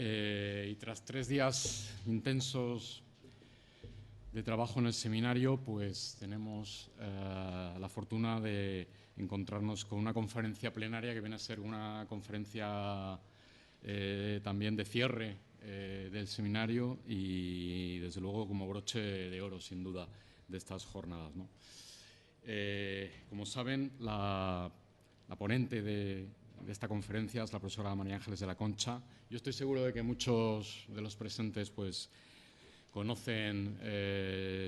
Y tras 3 días intensos de trabajo en el seminario, pues tenemos la fortuna de encontrarnos con una conferencia plenaria que viene a ser una conferencia también de cierre del seminario y, desde luego, como broche de oro, sin duda, de estas jornadas, ¿no? Como saben, la ponente de esta conferencia es la profesora María Ángeles de la Concha. Yo estoy seguro de que muchos de los presentes pues, conocen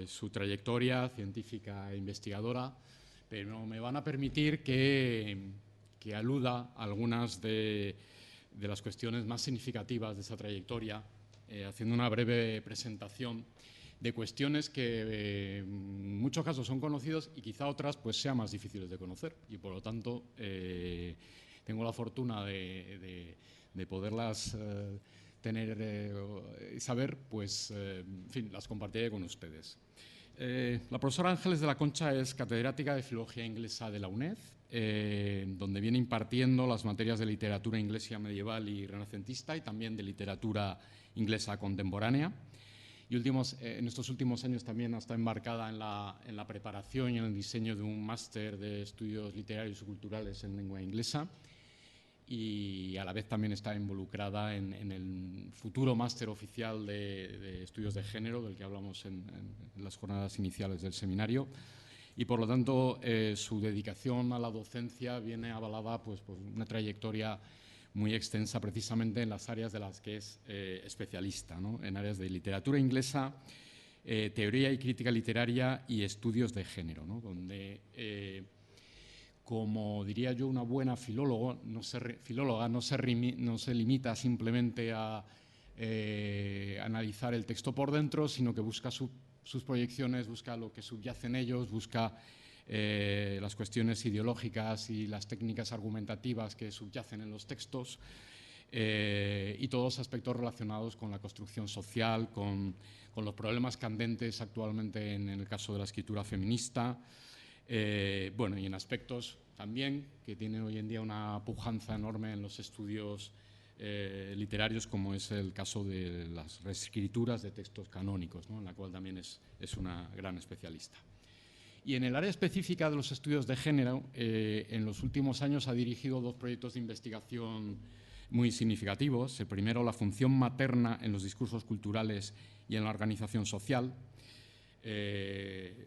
su trayectoria científica e investigadora, pero me van a permitir que aluda a algunas de las cuestiones más significativas de esa trayectoria, haciendo una breve presentación de cuestiones que en muchos casos son conocidos y quizá otras pues sean más difíciles de conocer, y por lo tanto tengo la fortuna de poderlas tener y saber, pues en fin, las compartiré con ustedes. La profesora Ángeles de la Concha es catedrática de Filología Inglesa de la UNED, donde viene impartiendo las materias de literatura inglesa medieval y renacentista y también de literatura inglesa contemporánea. Y en estos últimos años también ha estado embarcada en la preparación y en el diseño de un máster de estudios literarios y culturales en lengua inglesa, y a la vez también está involucrada en el futuro máster oficial de estudios de género, del que hablamos en las jornadas iniciales del seminario. Y, por lo tanto, su dedicación a la docencia viene avalada pues, por una trayectoria muy extensa precisamente en las áreas de las que es especialista, ¿no? En áreas de literatura inglesa, teoría y crítica literaria y estudios de género, ¿no? Donde, como diría yo, una buena filóloga no se limita simplemente a analizar el texto por dentro, sino que busca sus proyecciones, busca lo que subyace en ellos, busca las cuestiones ideológicas y las técnicas argumentativas que subyacen en los textos, y todos los aspectos relacionados con la construcción social, con los problemas candentes actualmente en el caso de la escritura feminista, bueno, y en aspectos también que tienen hoy en día una pujanza enorme en los estudios literarios, como es el caso de las reescrituras de textos canónicos, ¿no? En la cual también es una gran especialista. Y en el área específica de los estudios de género, en los últimos años ha dirigido 2 proyectos de investigación muy significativos. El primero, la función materna en los discursos culturales y en la organización social,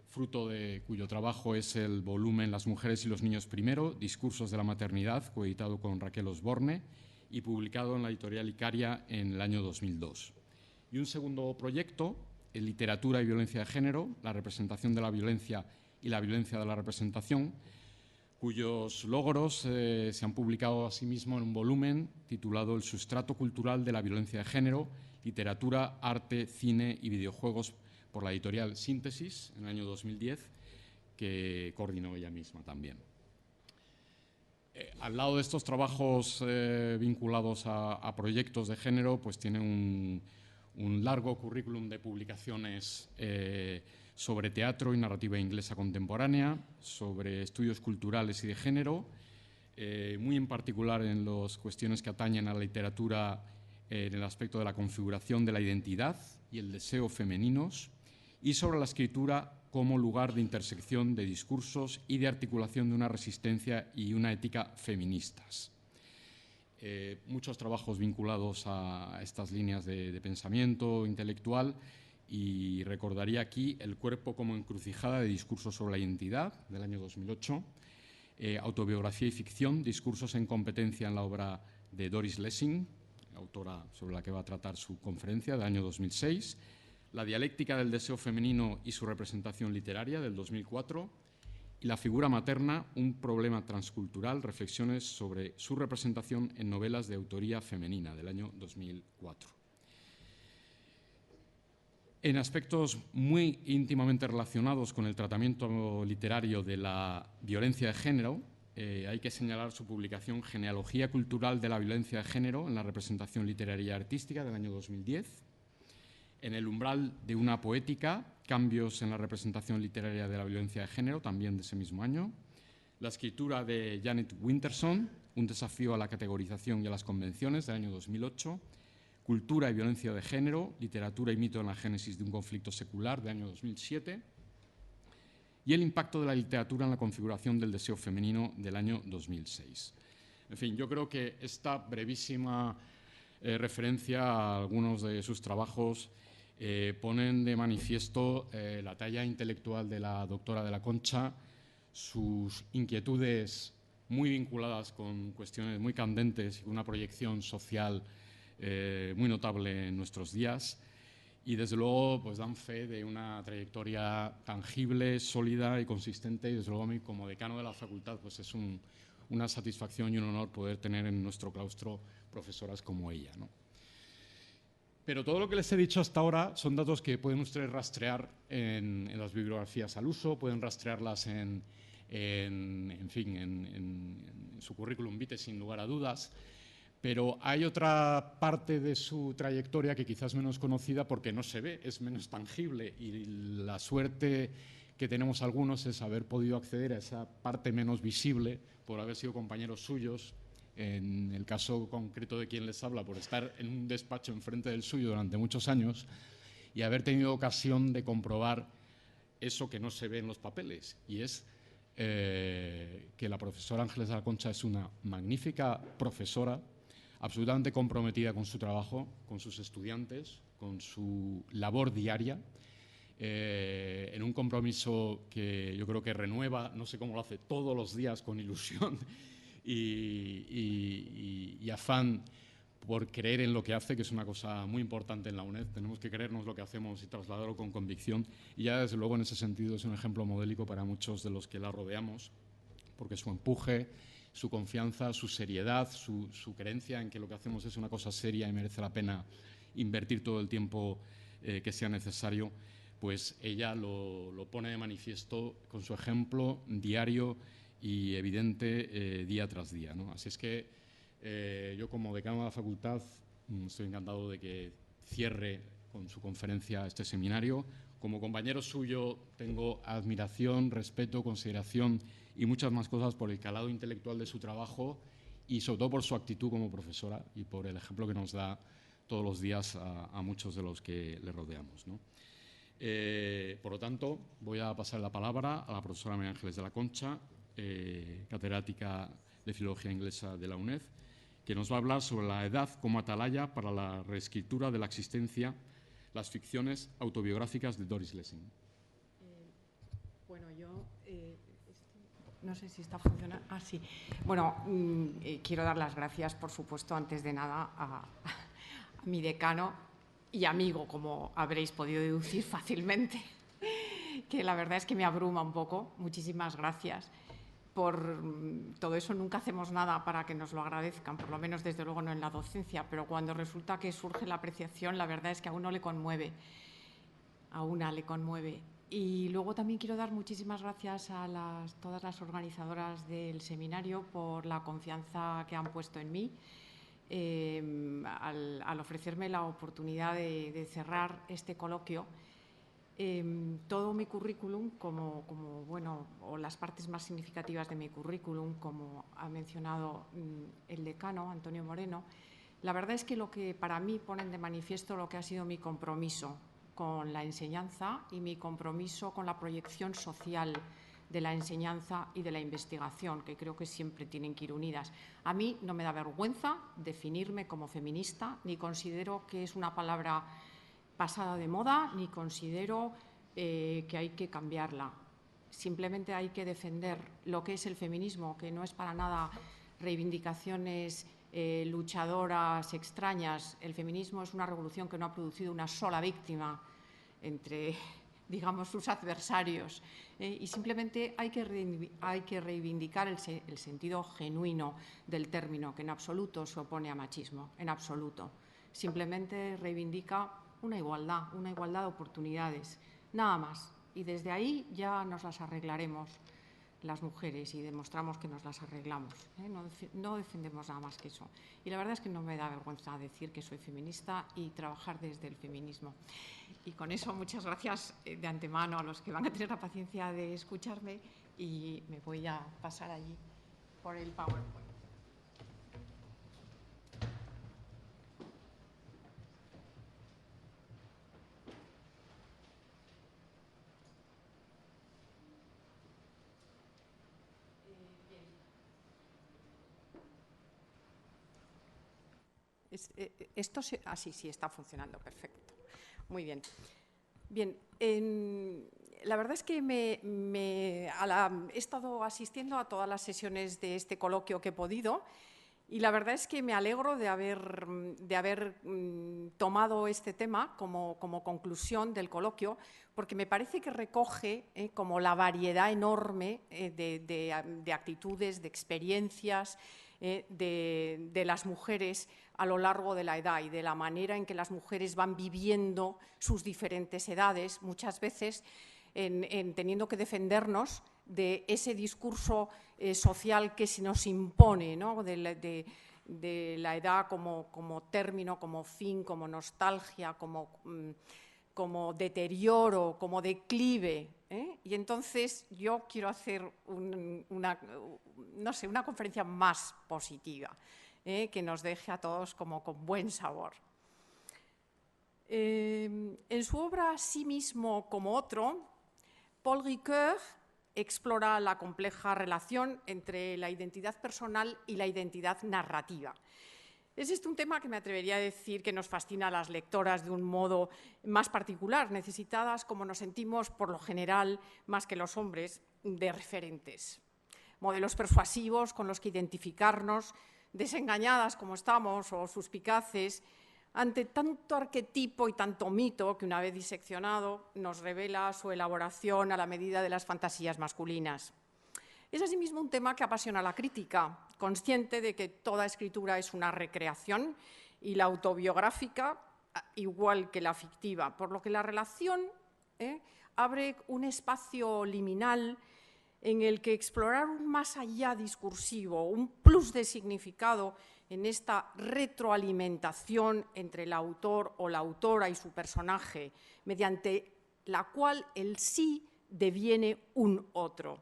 fruto de cuyo trabajo es el volumen Las mujeres y los niños primero, discursos de la maternidad, coeditado con Raquel Osborne y publicado en la editorial Icaria en el año 2002. Y un segundo proyecto, en literatura y violencia de género, la representación de la violencia y la violencia de la representación, cuyos logros se han publicado asimismo en un volumen titulado El sustrato cultural de la violencia de género, literatura, arte, cine y videojuegos, por la editorial Síntesis, en el año 2010, que coordinó ella misma también. Al lado de estos trabajos vinculados a proyectos de género, pues tiene un largo currículum de publicaciones sobre teatro y narrativa inglesa contemporánea, sobre estudios culturales y de género, muy en particular en las cuestiones que atañen a la literatura en el aspecto de la configuración de la identidad y el deseo femeninos, y sobre la escritura como lugar de intersección de discursos y de articulación de una resistencia y una ética feministas. Muchos trabajos vinculados a estas líneas de pensamiento intelectual, y recordaría aquí El cuerpo como encrucijada de discursos sobre la identidad, del año 2008, Autobiografía y ficción, discursos en competencia en la obra de Doris Lessing, autora sobre la que va a tratar su conferencia, del año 2006, La dialéctica del deseo femenino y su representación literaria, del 2004, y La figura materna, un problema transcultural, reflexiones sobre su representación en novelas de autoría femenina, del año 2004. En aspectos muy íntimamente relacionados con el tratamiento literario de la violencia de género, hay que señalar su publicación Genealogía cultural de la violencia de género en la representación literaria y artística, del año 2010, En el umbral de una poética, cambios en la representación literaria de la violencia de género, también de ese mismo año, La escritura de Janet Winterson, un desafío a la categorización y a las convenciones, del año 2008, Cultura y violencia de género, literatura y mito en la génesis de un conflicto secular, de año 2007, y el impacto de la literatura en la configuración del deseo femenino, del año 2006. En fin, yo creo que esta brevísima referencia a algunos de sus trabajos ponen de manifiesto la talla intelectual de la doctora de la Concha, sus inquietudes muy vinculadas con cuestiones muy candentes y una proyección social muy notable en nuestros días, y desde luego pues dan fe de una trayectoria tangible, sólida y consistente, y desde luego a mí como decano de la facultad pues es una satisfacción y un honor poder tener en nuestro claustro profesoras como ella, ¿no? Pero todo lo que les he dicho hasta ahora son datos que pueden ustedes rastrear en las bibliografías al uso, pueden rastrearlas en su currículum vitae sin lugar a dudas. Pero hay otra parte de su trayectoria que quizás es menos conocida porque no se ve, es menos tangible, y la suerte que tenemos algunos es haber podido acceder a esa parte menos visible por haber sido compañeros suyos, en el caso concreto de quien les habla, por estar en un despacho enfrente del suyo durante muchos años y haber tenido ocasión de comprobar eso que no se ve en los papeles, y es que la profesora Ángeles de la Concha es una magnífica profesora, absolutamente comprometida con su trabajo, con sus estudiantes, con su labor diaria, en un compromiso que yo creo que renueva, no sé cómo lo hace, todos los días con ilusión y afán por creer en lo que hace, que es una cosa muy importante en la UNED. Tenemos que creernos lo que hacemos y trasladarlo con convicción, y ya desde luego en ese sentido es un ejemplo modélico para muchos de los que la rodeamos, porque su empuje, su confianza, su seriedad, su creencia en que lo que hacemos es una cosa seria y merece la pena invertir todo el tiempo que sea necesario, pues ella lo pone de manifiesto con su ejemplo diario y evidente día tras día, ¿no? Así es que yo como decano de la facultad estoy encantado de que cierre con su conferencia este seminario. Como compañero suyo tengo admiración, respeto, consideración y muchas más cosas por el calado intelectual de su trabajo y sobre todo por su actitud como profesora y por el ejemplo que nos da todos los días a muchos de los que le rodeamos, ¿no? Por lo tanto, voy a pasar la palabra a la profesora María Ángeles de la Concha, catedrática de Filología Inglesa de la UNED, que nos va a hablar sobre la edad como atalaya para la reescritura de la existencia, las ficciones autobiográficas de Doris Lessing. Bueno, yo no sé si está funcionando. Ah, sí. Bueno, quiero dar las gracias, por supuesto, antes de nada, a mi decano y amigo, como habréis podido deducir fácilmente, que la verdad es que me abruma un poco. Muchísimas gracias por todo eso. Nunca hacemos nada para que nos lo agradezcan, por lo menos desde luego no en la docencia, pero cuando resulta que surge la apreciación, la verdad es que a uno le conmueve, a una le conmueve. Y luego también quiero dar muchísimas gracias a todas las organizadoras del seminario por la confianza que han puesto en mí, al ofrecerme la oportunidad de cerrar este coloquio. Todo mi currículum, o las partes más significativas de mi currículum, como ha mencionado el decano Antonio Moreno, la verdad es que lo que para mí ponen de manifiesto lo que ha sido mi compromiso con la enseñanza y mi compromiso con la proyección social de la enseñanza y de la investigación, que creo que siempre tienen que ir unidas. A mí no me da vergüenza definirme como feminista, ni considero que es una palabra pasada de moda, ni considero que hay que cambiarla. Simplemente hay que defender lo que es el feminismo, que no es para nada reivindicaciones luchadoras extrañas. El feminismo es una revolución que no ha producido una sola víctima entre, digamos, sus adversarios, y simplemente hay que reivindicar el sentido genuino del término, que en absoluto se opone a machismo, en absoluto. Simplemente reivindica una igualdad de oportunidades, nada más. Y desde ahí ya nos las arreglaremos las mujeres y demostramos que nos las arreglamos, ¿eh? No defendemos nada más que eso. Y la verdad es que no me da vergüenza decir que soy feminista y trabajar desde el feminismo. Y con eso, muchas gracias de antemano a los que van a tener la paciencia de escucharme, y me voy a pasar allí por el PowerPoint. Sí, está funcionando, perfecto. Muy bien. Bien, la verdad es que he estado asistiendo a todas las sesiones de este coloquio que he podido y la verdad es que me alegro de haber tomado este tema como conclusión del coloquio, porque me parece que recoge como la variedad enorme de actitudes, de experiencias de las mujeres a lo largo de la edad y de la manera en que las mujeres van viviendo sus diferentes edades, muchas veces teniendo que defendernos de ese discurso social que se nos impone, ¿no? de la edad como término, como fin, como nostalgia, como deterioro, como declive. Y entonces yo quiero hacer una conferencia más positiva, que nos deje a todos como con buen sabor. En su obra Sí mismo como otro, Paul Ricoeur explora la compleja relación entre la identidad personal y la identidad narrativa. Es un tema que me atrevería a decir que nos fascina a las lectoras de un modo más particular, necesitadas, como nos sentimos por lo general, más que los hombres, de referentes. Modelos persuasivos con los que identificarnos, desengañadas como estamos o suspicaces, ante tanto arquetipo y tanto mito que una vez diseccionado nos revela su elaboración a la medida de las fantasías masculinas. Es asimismo un tema que apasiona a la crítica, consciente de que toda escritura es una recreación y la autobiográfica igual que la fictiva, por lo que la relación abre un espacio liminal en el que explorar un más allá discursivo, un plus de significado en esta retroalimentación entre el autor o la autora y su personaje, mediante la cual el sí deviene un otro.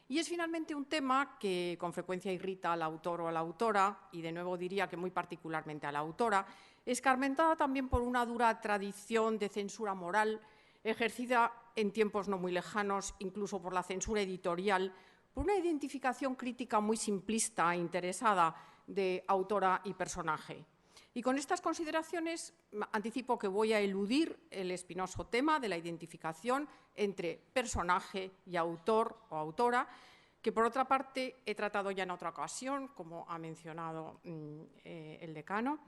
Y es finalmente un tema que con frecuencia irrita al autor o a la autora, y de nuevo diría que muy particularmente a la autora, escarmentada también por una dura tradición de censura moral ejercida en tiempos no muy lejanos, incluso por la censura editorial, por una identificación crítica muy simplista e interesada de autora y personaje. Y con estas consideraciones anticipo que voy a eludir el espinoso tema de la identificación entre personaje y autor o autora, que por otra parte he tratado ya en otra ocasión, como ha mencionado el decano,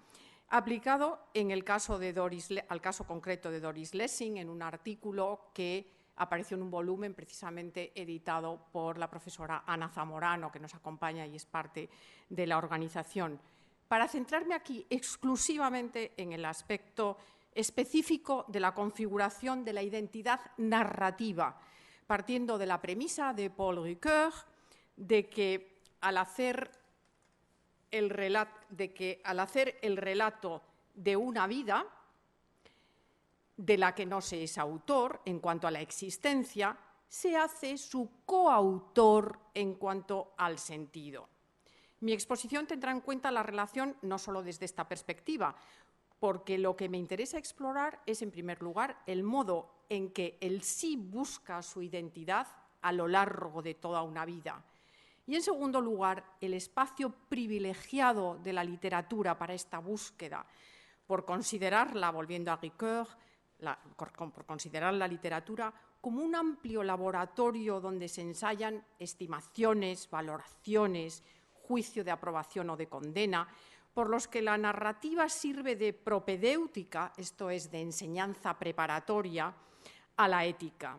aplicado en el caso al caso concreto de Doris Lessing, en un artículo que apareció en un volumen precisamente editado por la profesora Ana Zamorano, que nos acompaña y es parte de la organización, para centrarme aquí exclusivamente en el aspecto específico de la configuración de la identidad narrativa, partiendo de la premisa de Paul Ricoeur de que al hacer el relato de una vida de la que no se es autor en cuanto a la existencia, se hace su coautor en cuanto al sentido. Mi exposición tendrá en cuenta la relación no solo desde esta perspectiva, porque lo que me interesa explorar es, en primer lugar, el modo en que el sí busca su identidad a lo largo de toda una vida. Y, en segundo lugar, el espacio privilegiado de la literatura para esta búsqueda, por considerarla, volviendo a Ricoeur, por considerar la literatura como un amplio laboratorio donde se ensayan estimaciones, valoraciones, juicio de aprobación o de condena, por los que la narrativa sirve de propedéutica, esto es, de enseñanza preparatoria, a la ética.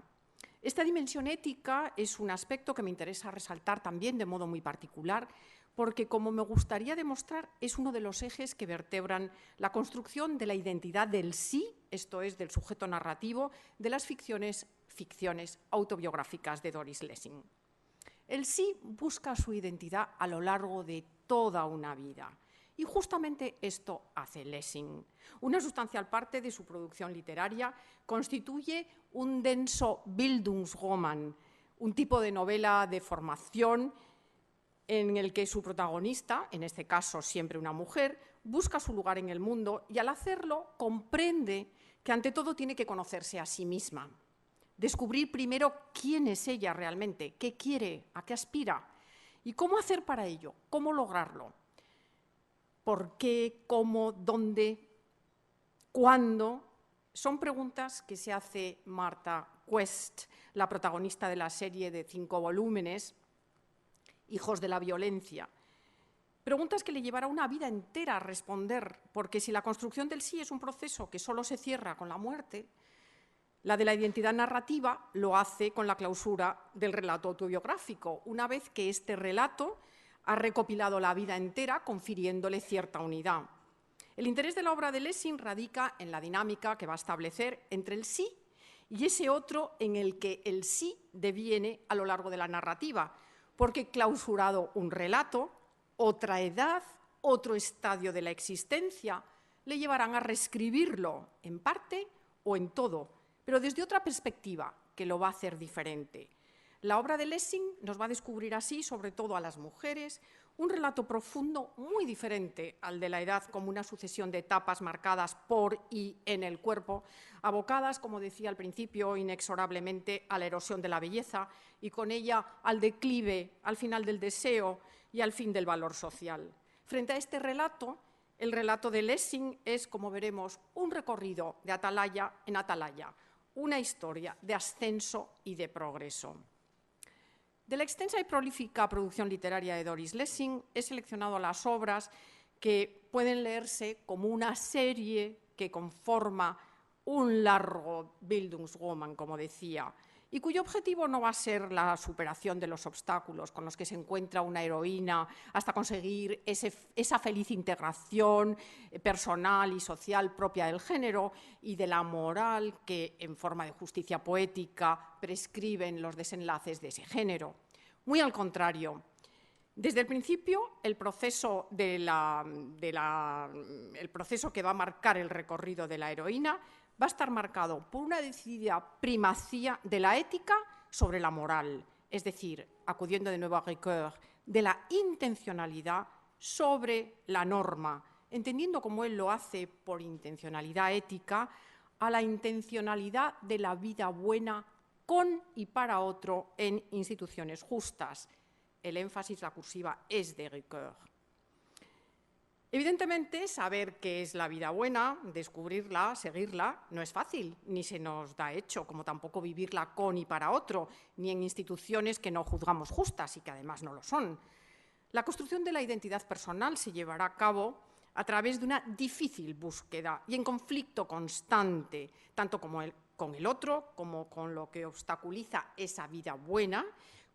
Esta dimensión ética es un aspecto que me interesa resaltar también de modo muy particular, porque, como me gustaría demostrar, es uno de los ejes que vertebran la construcción de la identidad del sí, esto es, del sujeto narrativo, de las ficciones autobiográficas de Doris Lessing. El sí busca su identidad a lo largo de toda una vida. Y justamente esto hace Lessing. Una sustancial parte de su producción literaria constituye un denso Bildungsroman, un tipo de novela de formación en el que su protagonista, en este caso siempre una mujer, busca su lugar en el mundo y al hacerlo comprende que ante todo tiene que conocerse a sí misma, descubrir primero quién es ella realmente, qué quiere, a qué aspira y cómo hacer para ello, cómo lograrlo. ¿Por qué? ¿Cómo? ¿Dónde? ¿Cuándo? Son preguntas que se hace Martha Quest, la protagonista de la serie de 5 volúmenes, Hijos de la violencia. Preguntas que le llevará una vida entera a responder, porque si la construcción del sí es un proceso que solo se cierra con la muerte, la de la identidad narrativa lo hace con la clausura del relato autobiográfico, una vez que este relato ha recopilado la vida entera, confiriéndole cierta unidad. El interés de la obra de Lessing radica en la dinámica que va a establecer entre el sí y ese otro en el que el sí deviene a lo largo de la narrativa, porque clausurado un relato, otra edad, otro estadio de la existencia, le llevarán a reescribirlo en parte o en todo, pero desde otra perspectiva que lo va a hacer diferente. La obra de Lessing nos va a descubrir así, sobre todo a las mujeres, un relato profundo muy diferente al de la edad como una sucesión de etapas marcadas por y en el cuerpo, abocadas, como decía al principio, inexorablemente a la erosión de la belleza y con ella al declive, al final del deseo y al fin del valor social. Frente a este relato, el relato de Lessing es, como veremos, un recorrido de atalaya en atalaya, una historia de ascenso y de progreso. De la extensa y prolífica producción literaria de Doris Lessing he seleccionado las obras que pueden leerse como una serie que conforma un largo Bildungsroman, como decía, y cuyo objetivo no va a ser la superación de los obstáculos con los que se encuentra una heroína hasta conseguir esa feliz integración personal y social propia del género y de la moral que, en forma de justicia poética, prescriben los desenlaces de ese género. Muy al contrario. Desde el principio, el proceso que va a marcar el recorrido de la heroína va a estar marcado por una decidida primacía de la ética sobre la moral, es decir, acudiendo de nuevo a Ricoeur, de la intencionalidad sobre la norma, entendiendo como él lo hace por intencionalidad ética, a la intencionalidad de la vida buena con y para otro en instituciones justas. El énfasis, la cursiva, es de Ricoeur. Evidentemente, saber qué es la vida buena, descubrirla, seguirla, no es fácil, ni se nos da hecho, como tampoco vivirla con y para otro, ni en instituciones que no juzgamos justas y que además no lo son. La construcción de la identidad personal se llevará a cabo a través de una difícil búsqueda y en conflicto constante, tanto con el otro, como con lo que obstaculiza esa vida buena,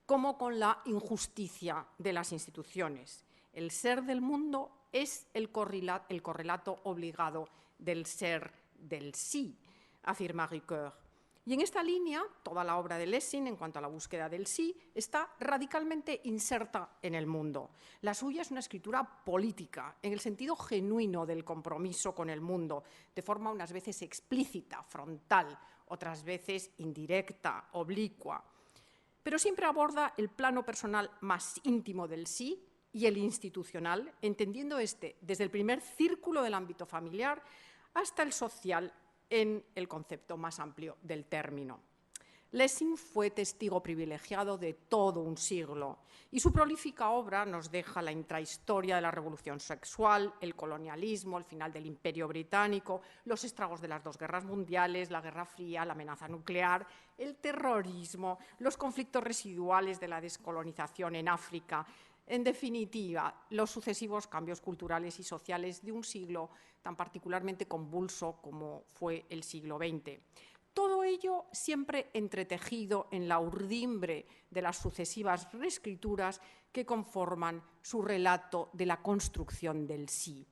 como con la injusticia de las instituciones. El ser del mundo es el correlato obligado del ser del sí, afirma Ricoeur. Y en esta línea, toda la obra de Lessing, en cuanto a la búsqueda del sí, está radicalmente inserta en el mundo. La suya es una escritura política, en el sentido genuino del compromiso con el mundo, de forma unas veces explícita, frontal, otras veces indirecta, oblicua. Pero siempre aborda el plano personal más íntimo del sí y el institucional, entendiendo desde el primer círculo del ámbito familiar hasta el social en el concepto más amplio del término. Lessing fue testigo privilegiado de todo un siglo y su prolífica obra nos deja la intrahistoria de la revolución sexual, el colonialismo, el final del Imperio Británico, los estragos de las 2 guerras mundiales, la Guerra Fría, la amenaza nuclear, el terrorismo, los conflictos residuales de la descolonización en África. En definitiva, los sucesivos cambios culturales y sociales de un siglo tan particularmente convulso como fue el siglo XX. Todo ello siempre entretejido en la urdimbre de las sucesivas reescrituras que conforman su relato de la construcción del sí.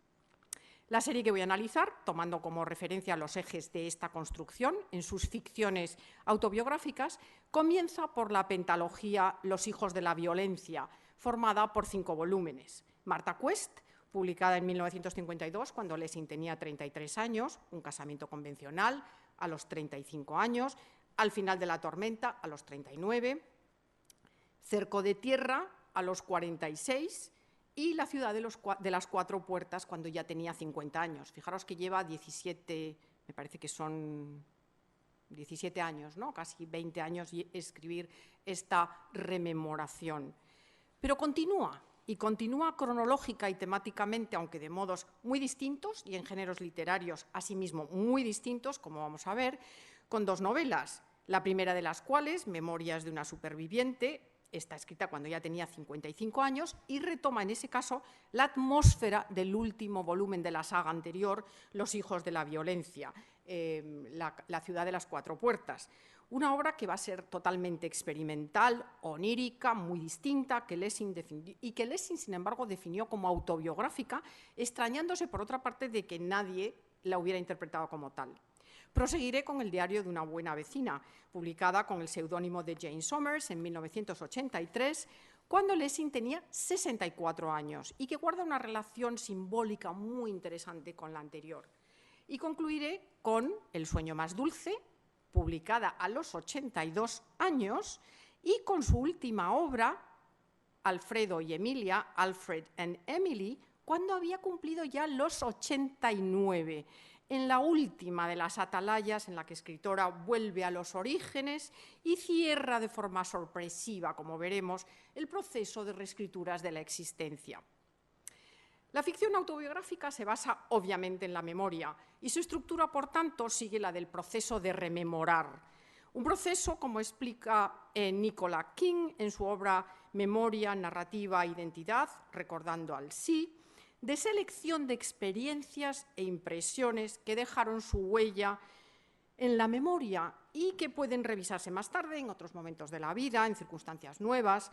La serie que voy a analizar, tomando como referencia los ejes de esta construcción en sus ficciones autobiográficas, comienza por la pentalogía Los hijos de la violencia, formada por 5 volúmenes. Martha Quest, publicada en 1952, cuando Lessing tenía 33 años, un casamiento convencional, a los 35 años, Al final de la tormenta, a los 39, Cerco de tierra, a los 46, y La ciudad de las 4 puertas, cuando ya tenía 50 años. Fijaros que lleva 17, me parece que son 17 años, ¿no? Casi 20 años y escribir esta rememoración. Pero continúa, y continúa cronológica y temáticamente, aunque de modos muy distintos y en géneros literarios asimismo muy distintos, como vamos a ver, con 2 novelas, la primera de las cuales, Memorias de una superviviente, está escrita cuando ya tenía 55 años y retoma en ese caso la atmósfera del último volumen de la saga anterior, Los hijos de la violencia, la ciudad de las 4 puertas. Una obra que va a ser totalmente experimental, onírica, muy distinta, que Lessing sin embargo, definió como autobiográfica, extrañándose, por otra parte, de que nadie la hubiera interpretado como tal. Proseguiré con El diario de una buena vecina, publicada con el seudónimo de Jane Somers en 1983, cuando Lessing tenía 64 años y que guarda una relación simbólica muy interesante con la anterior. Y concluiré con El sueño más dulce, publicada a los 82 años, y con su última obra, Alfredo y Emilia, Alfred and Emily, cuando había cumplido ya los 89, en la última de las atalayas en la que escritora vuelve a los orígenes y cierra de forma sorpresiva, como veremos, el proceso de reescrituras de la existencia. La ficción autobiográfica se basa obviamente en la memoria y su estructura, por tanto, sigue la del proceso de rememorar. Un proceso, como explica Nicola King en su obra Memoria, Narrativa, Identidad, recordando al sí, de selección de experiencias e impresiones que dejaron su huella en la memoria y que pueden revisarse más tarde, en otros momentos de la vida, en circunstancias nuevas,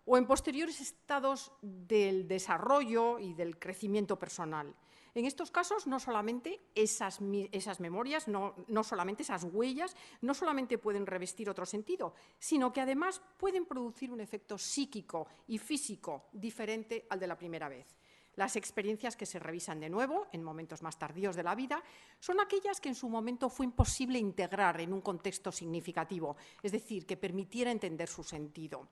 o en posteriores estados del desarrollo y del crecimiento personal. En estos casos, no solamente esas memorias, no solamente esas huellas, no solamente pueden revestir otro sentido, sino que además pueden producir un efecto psíquico y físico diferente al de la primera vez. Las experiencias que se revisan de nuevo, en momentos más tardíos de la vida, son aquellas que en su momento fue imposible integrar en un contexto significativo, es decir, que permitiera entender su sentido.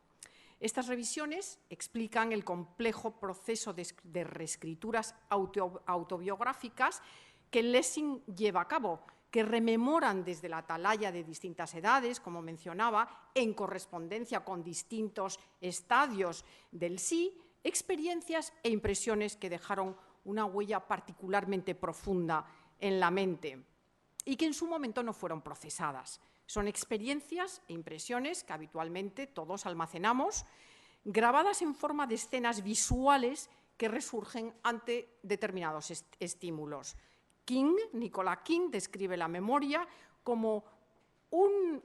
Estas revisiones explican el complejo proceso de reescrituras autobiográficas que Lessing lleva a cabo, que rememoran desde la atalaya de distintas edades, como mencionaba, en correspondencia con distintos estadios del sí, experiencias e impresiones que dejaron una huella particularmente profunda en la mente y que en su momento no fueron procesadas. Son experiencias e impresiones que habitualmente todos almacenamos, grabadas en forma de escenas visuales que resurgen ante determinados estímulos. Nicola King, describe la memoria como un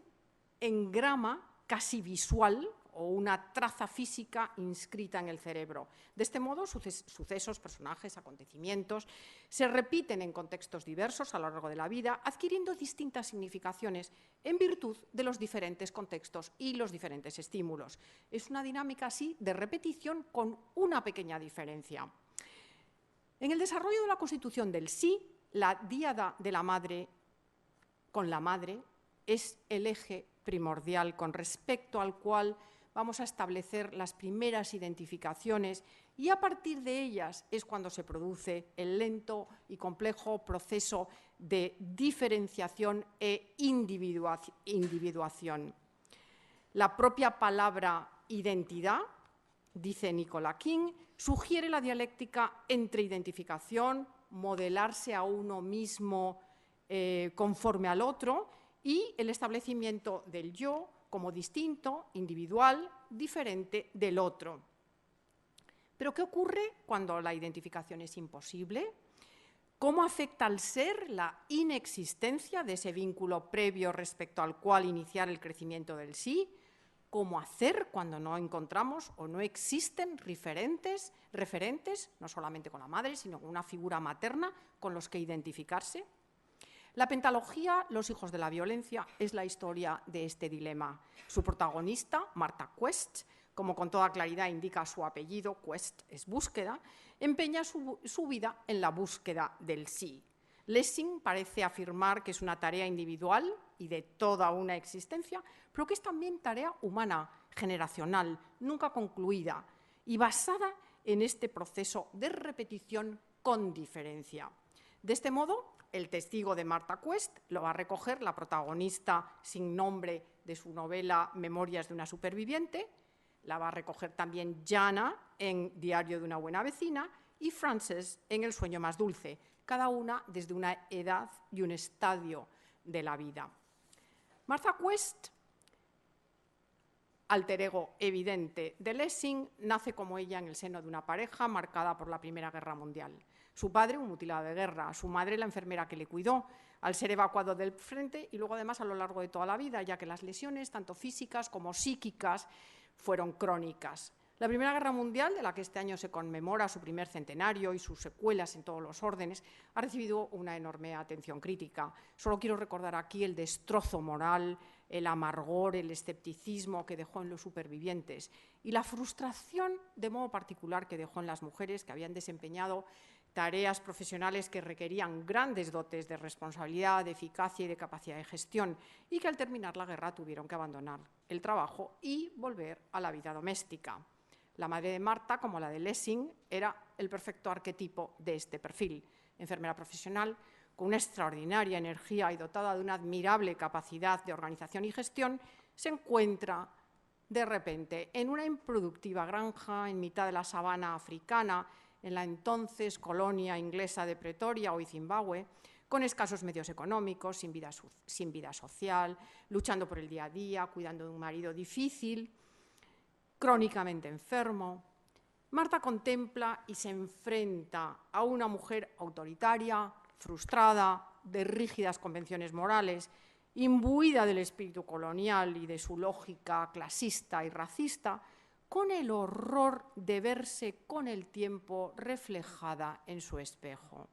engrama casi visual o una traza física inscrita en el cerebro. De este modo, sucesos, personajes, acontecimientos se repiten en contextos diversos a lo largo de la vida, adquiriendo distintas significaciones en virtud de los diferentes contextos y los diferentes estímulos. Es una dinámica así de repetición con una pequeña diferencia. En el desarrollo de la constitución del sí, la díada de la madre con la madre es el eje primordial con respecto al cual vamos a establecer las primeras identificaciones y a partir de ellas es cuando se produce el lento y complejo proceso de diferenciación e individuación. La propia palabra identidad, dice Nicola King, sugiere la dialéctica entre identificación, modelarse a uno mismo conforme al otro y el establecimiento del yo como distinto, individual, diferente del otro. ¿Pero qué ocurre cuando la identificación es imposible? ¿Cómo afecta al ser la inexistencia de ese vínculo previo respecto al cual iniciar el crecimiento del sí? ¿Cómo hacer cuando no encontramos o no existen referentes, no solamente con la madre, sino con una figura materna con los que identificarse? La pentalogía Los hijos de la violencia es la historia de este dilema. Su protagonista, Martha Quest, como con toda claridad indica su apellido, Quest es búsqueda, empeña su vida en la búsqueda del sí. Lessing parece afirmar que es una tarea individual y de toda una existencia, pero que es también tarea humana, generacional, nunca concluida y basada en este proceso de repetición con diferencia. De este modo, el testigo de Martha Quest lo va a recoger la protagonista sin nombre de su novela Memorias de una superviviente, La va a recoger también Jana en Diario de una buena vecina y Frances en El sueño más dulce, cada una desde una edad y un estadio de la vida. Martha Quest, alter ego evidente de Lessing, nace como ella en el seno de una pareja marcada por la Primera Guerra Mundial. Su padre, un mutilado de guerra, su madre, la enfermera que le cuidó, al ser evacuado del frente y luego además a lo largo de toda la vida, ya que las lesiones, tanto físicas como psíquicas, fueron crónicas. La Primera Guerra Mundial, de la que este año se conmemora su primer centenario y sus secuelas en todos los órdenes, ha recibido una enorme atención crítica. Solo quiero recordar aquí el destrozo moral, el amargor, el escepticismo que dejó en los supervivientes y la frustración de modo particular que dejó en las mujeres que habían desempeñado tareas profesionales que requerían grandes dotes de responsabilidad, de eficacia y de capacidad de gestión y que al terminar la guerra tuvieron que abandonar el trabajo y volver a la vida doméstica. La madre de Martha, como la de Lessing, era el perfecto arquetipo de este perfil. Enfermera profesional, con una extraordinaria energía y dotada de una admirable capacidad de organización y gestión, se encuentra de repente en una improductiva granja en mitad de la sabana africana, en la entonces colonia inglesa de Pretoria, hoy Zimbabue, con escasos medios económicos, sin vida social, luchando por el día a día, cuidando de un marido difícil, crónicamente enfermo. Martha contempla y se enfrenta a una mujer autoritaria, frustrada, de rígidas convenciones morales, imbuida del espíritu colonial y de su lógica clasista y racista, con el horror de verse con el tiempo reflejada en su espejo.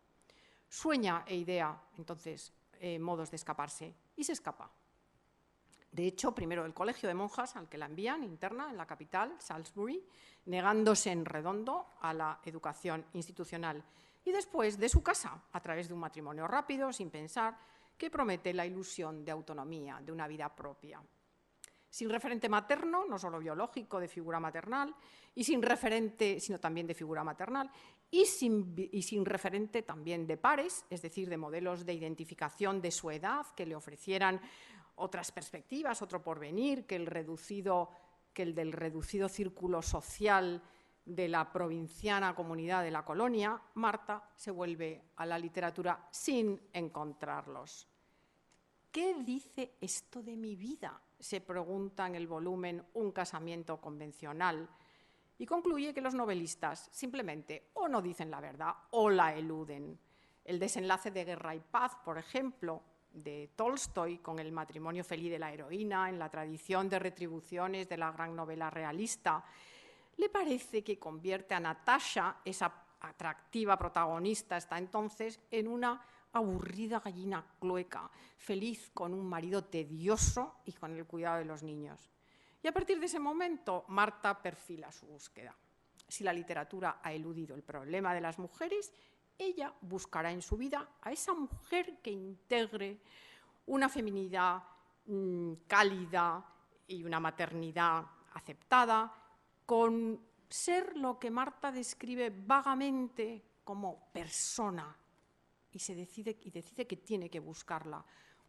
Sueña e idea, entonces, modos de escaparse, y se escapa. De hecho, primero del colegio de monjas al que la envían, interna en la capital, Salisbury, negándose en redondo a la educación institucional. Y después de su casa, a través de un matrimonio rápido, sin pensar, que promete la ilusión de autonomía, de una vida propia. Sin referente materno, no solo biológico, de figura maternal, y sin referente, sino también de figura maternal, y sin referente también de pares, es decir, de modelos de identificación de su edad que le ofrecieran otras perspectivas, otro porvenir, que el del reducido círculo social de la provinciana comunidad de la colonia, Martha se vuelve a la literatura sin encontrarlos. ¿Qué dice esto de mi vida?, se pregunta en el volumen Un casamiento convencional, y concluye que los novelistas simplemente o no dicen la verdad o la eluden. El desenlace de Guerra y Paz, por ejemplo, de Tolstoy, con el matrimonio feliz de la heroína, en la tradición de retribuciones de la gran novela realista, le parece que convierte a Natasha, esa atractiva protagonista hasta entonces, en una aburrida gallina clueca, feliz con un marido tedioso y con el cuidado de los niños. Y a partir de ese momento, Martha perfila su búsqueda. Si la literatura ha eludido el problema de las mujeres, ella buscará en su vida a esa mujer que integre una feminidad cálida y una maternidad aceptada, con ser lo que Martha describe vagamente como persona, y decide que tiene que buscarla.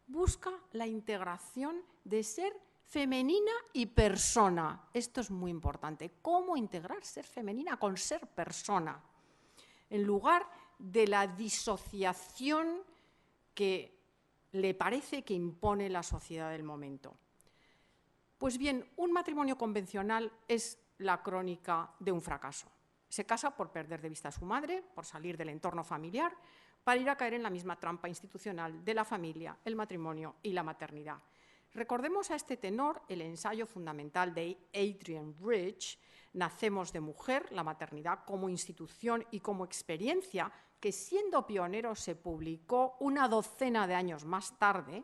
Busca la integración de ser femenina y persona. Esto es muy importante. ¿Cómo integrar ser femenina con ser persona? En lugar de la disociación que le parece que impone la sociedad del momento. Pues bien, un matrimonio convencional es la crónica de un fracaso. Se casa por perder de vista a su madre, por salir del entorno familiar, para ir a caer en la misma trampa institucional de la familia, el matrimonio y la maternidad. Recordemos a este tenor el ensayo fundamental de Adrienne Rich, Nacemos de mujer, la maternidad como institución y como experiencia, que siendo pionero se publicó una docena de años más tarde,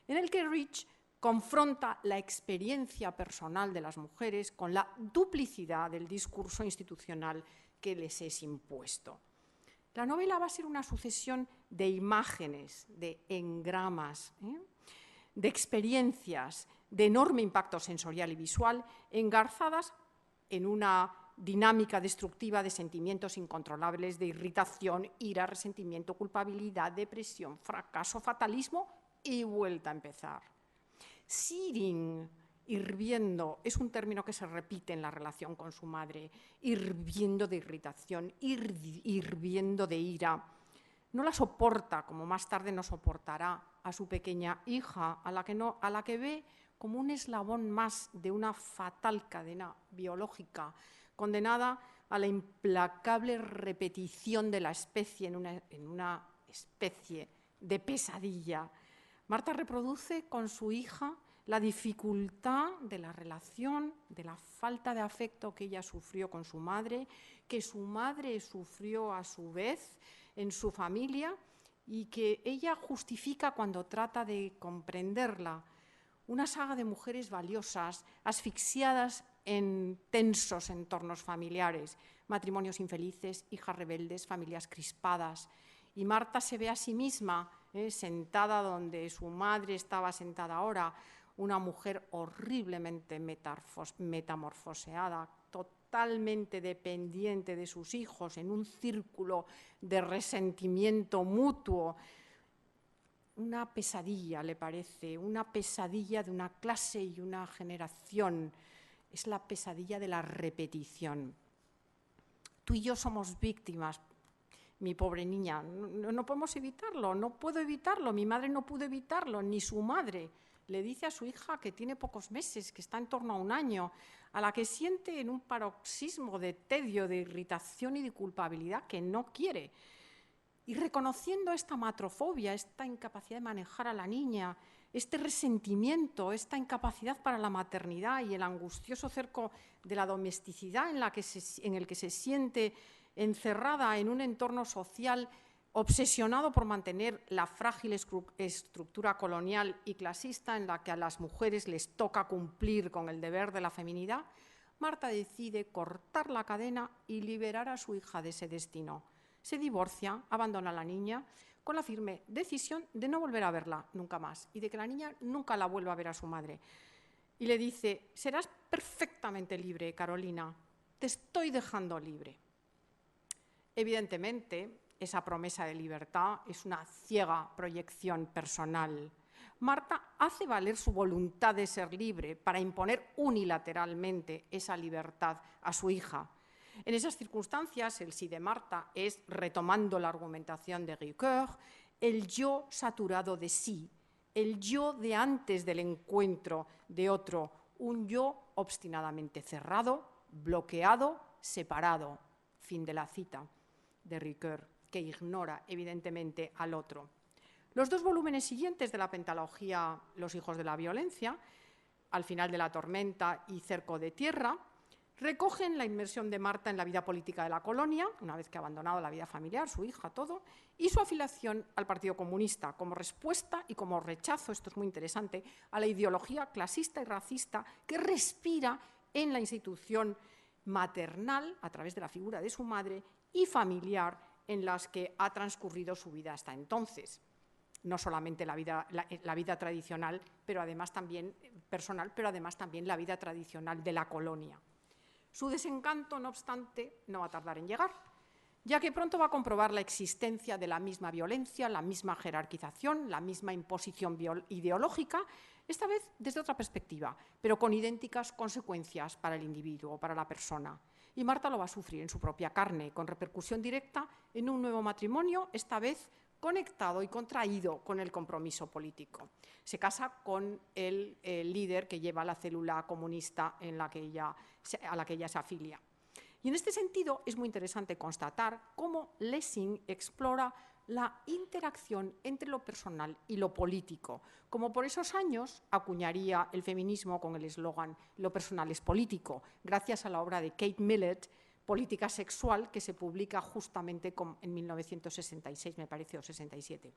en el que Rich confronta la experiencia personal de las mujeres con la duplicidad del discurso institucional que les es impuesto. La novela va a ser una sucesión de imágenes, de engramas, de experiencias de enorme impacto sensorial y visual, engarzadas en una dinámica destructiva de sentimientos incontrolables, de irritación, ira, resentimiento, culpabilidad, depresión, fracaso, fatalismo y vuelta a empezar. Seeding hirviendo, es un término que se repite en la relación con su madre, hirviendo de irritación, hirviendo de ira. No la soporta, como más tarde no soportará a su pequeña hija, a la que ve como un eslabón más de una fatal cadena biológica, condenada a la implacable repetición de la especie en una especie de pesadilla. Marta reproduce con su hija la dificultad de la relación, de la falta de afecto que ella sufrió con su madre, que su madre sufrió a su vez en su familia y que ella justifica cuando trata de comprenderla. Una saga de mujeres valiosas, asfixiadas en tensos entornos familiares, matrimonios infelices, hijas rebeldes, familias crispadas. Y Marta se ve a sí misma sentada donde su madre estaba sentada ahora, una mujer horriblemente metamorfoseada, totalmente dependiente de sus hijos, en un círculo de resentimiento mutuo. Una pesadilla, le parece, una pesadilla de una clase y una generación. Es la pesadilla de la repetición. Tú y yo somos víctimas, mi pobre niña. No podemos evitarlo, no puedo evitarlo. Mi madre no pudo evitarlo, ni su madre. Le dice a su hija que tiene pocos meses, que está en torno a un año, a la que siente en un paroxismo de tedio, de irritación y de culpabilidad que no quiere. Y reconociendo esta matrofobia, esta incapacidad de manejar a la niña, este resentimiento, esta incapacidad para la maternidad y el angustioso cerco de la domesticidad en el que se siente encerrada en un entorno social obsesionado por mantener la frágil estructura colonial y clasista en la que a las mujeres les toca cumplir con el deber de la feminidad, Marta decide cortar la cadena y liberar a su hija de ese destino. Se divorcia, abandona a la niña con la firme decisión de no volver a verla nunca más y de que la niña nunca la vuelva a ver a su madre. Y le dice: serás perfectamente libre, Carolina, te estoy dejando libre. Evidentemente, esa promesa de libertad es una ciega proyección personal. Marta hace valer su voluntad de ser libre para imponer unilateralmente esa libertad a su hija. En esas circunstancias, el sí de Marta es, retomando la argumentación de Ricoeur, el yo saturado de sí, el yo de antes del encuentro de otro, un yo obstinadamente cerrado, bloqueado, separado. Fin de la cita de Ricoeur, que ignora evidentemente al otro. Los dos volúmenes siguientes de la pentalogía Los hijos de la violencia, Al final de la tormenta y Cerco de tierra, recogen la inmersión de Marta en la vida política de la colonia, una vez que ha abandonado la vida familiar, su hija, todo, y su afiliación al Partido Comunista como respuesta y como rechazo, esto es muy interesante, a la ideología clasista y racista que respira en la institución maternal, a través de la figura de su madre, y familiar en las que ha transcurrido su vida hasta entonces. No solamente la vida tradicional, pero además también personal, pero además también la vida tradicional de la colonia. Su desencanto, no obstante, no va a tardar en llegar, ya que pronto va a comprobar la existencia de la misma violencia, la misma jerarquización, la misma imposición ideológica, esta vez desde otra perspectiva, pero con idénticas consecuencias para el individuo, para la persona. Y Marta lo va a sufrir en su propia carne, con repercusión directa en un nuevo matrimonio, esta vez conectado y contraído con el compromiso político. Se casa con el líder que lleva la célula comunista a la que ella se afilia. Y en este sentido es muy interesante constatar cómo Lessing explora la interacción entre lo personal y lo político, como por esos años acuñaría el feminismo con el eslogan «Lo personal es político», gracias a la obra de Kate Millett, Política sexual, que se publica justamente en 1966, me parece, o 67.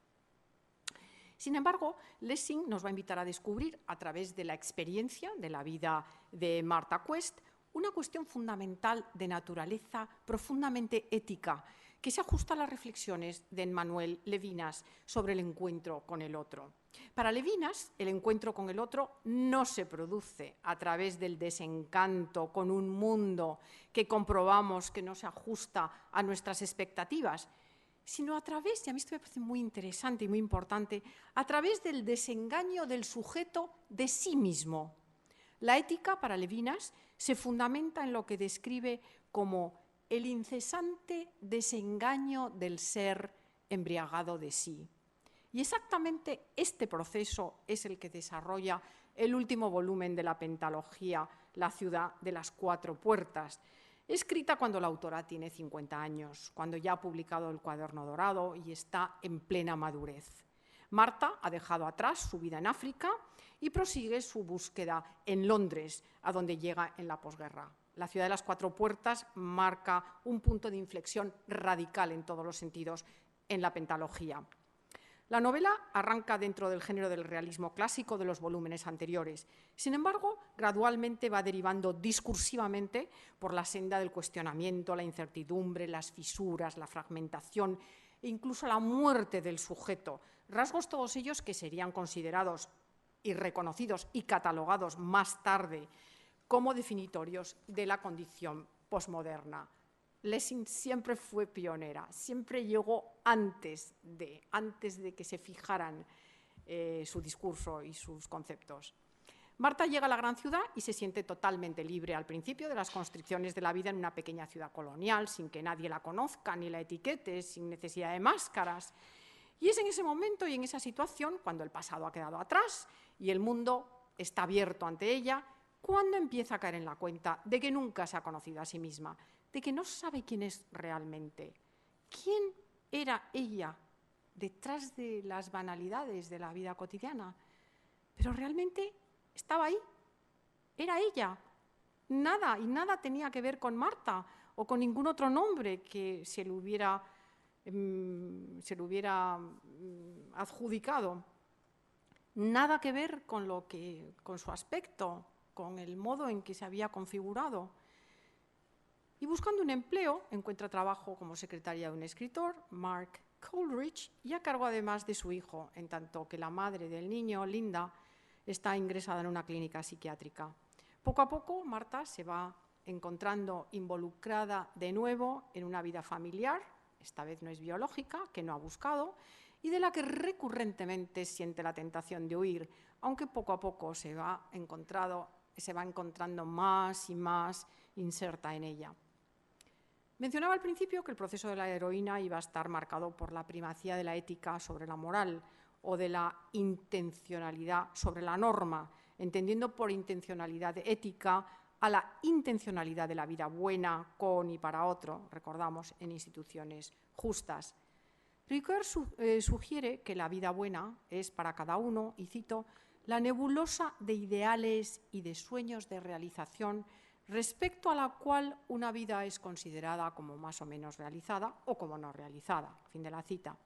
Sin embargo, Lessing nos va a invitar a descubrir, a través de la experiencia de la vida de Martha Quest, una cuestión fundamental de naturaleza profundamente ética, que se ajusta a las reflexiones de Emmanuel Levinas sobre el encuentro con el otro. Para Levinas, el encuentro con el otro no se produce a través del desencanto con un mundo que comprobamos que no se ajusta a nuestras expectativas, sino a través, y a mí esto me parece muy interesante y muy importante, a través del desengaño del sujeto de sí mismo. La ética, para Levinas, se fundamenta en lo que describe como el incesante desengaño del ser embriagado de sí. Y exactamente este proceso es el que desarrolla el último volumen de la pentalogía, La ciudad de las cuatro puertas, escrita cuando la autora tiene 50 años, cuando ya ha publicado El cuaderno dorado y está en plena madurez. Marta ha dejado atrás su vida en África y prosigue su búsqueda en Londres, a donde llega en la posguerra. La ciudad de las cuatro puertas marca un punto de inflexión radical en todos los sentidos en la pentalogía. La novela arranca dentro del género del realismo clásico de los volúmenes anteriores. Sin embargo, gradualmente va derivando discursivamente por la senda del cuestionamiento, la incertidumbre, las fisuras, la fragmentación e incluso la muerte del sujeto, rasgos todos ellos que serían considerados y reconocidos y catalogados más tarde como definitorios de la condición posmoderna. Lessing siempre fue pionera, siempre llegó antes de que se fijaran su discurso y sus conceptos. Marta llega a la gran ciudad y se siente totalmente libre al principio de las constricciones de la vida en una pequeña ciudad colonial, sin que nadie la conozca ni la etiquete, sin necesidad de máscaras. Y es en ese momento y en esa situación, cuando el pasado ha quedado atrás y el mundo está abierto ante ella, cuando empieza a caer en la cuenta de que nunca se ha conocido a sí misma, de que no sabe quién es realmente. ¿Quién era ella detrás de las banalidades de la vida cotidiana? Pero realmente estaba ahí, era ella. Nada, y nada tenía que ver con Marta o con ningún otro nombre que se le hubiera adjudicado. Nada que ver con su aspecto, con el modo en que se había configurado. Y buscando un empleo, encuentra trabajo como secretaria de un escritor, Mark Coleridge, y a cargo además de su hijo, en tanto que la madre del niño, Linda, está ingresada en una clínica psiquiátrica. Poco a poco, Marta se va encontrando involucrada de nuevo en una vida familiar, esta vez no es biológica, que no ha buscado, y de la que recurrentemente siente la tentación de huir, aunque poco a poco se va encontrando más y más inserta en ella. Mencionaba al principio que el proceso de la heroína iba a estar marcado por la primacía de la ética sobre la moral o de la intencionalidad sobre la norma, entendiendo por intencionalidad ética a la intencionalidad de la vida buena con y para otro, recordamos, en instituciones justas. Ricoeur sugiere que la vida buena es para cada uno, y cito, la nebulosa de ideales y de sueños de realización respecto a la cual una vida es considerada como más o menos realizada o como no realizada. Fin de la cita.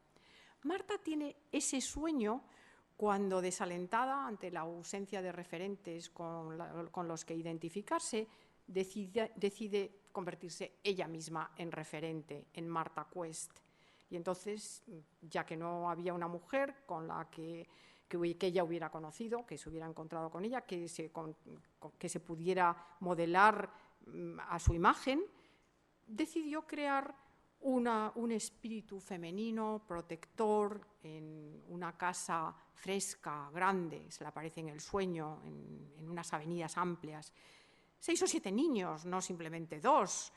Marta tiene ese sueño cuando, desalentada ante la ausencia de referentes con los que identificarse, decide convertirse ella misma en referente, en Martha Quest. Y entonces, ya que no había una mujer con la que ella hubiera conocido, que se hubiera encontrado con ella, que se pudiera modelar a su imagen, decidió crear un espíritu femenino, protector, en una casa fresca, grande, se le aparece en el sueño, en unas avenidas amplias. 6 o 7 niños, no simplemente 2,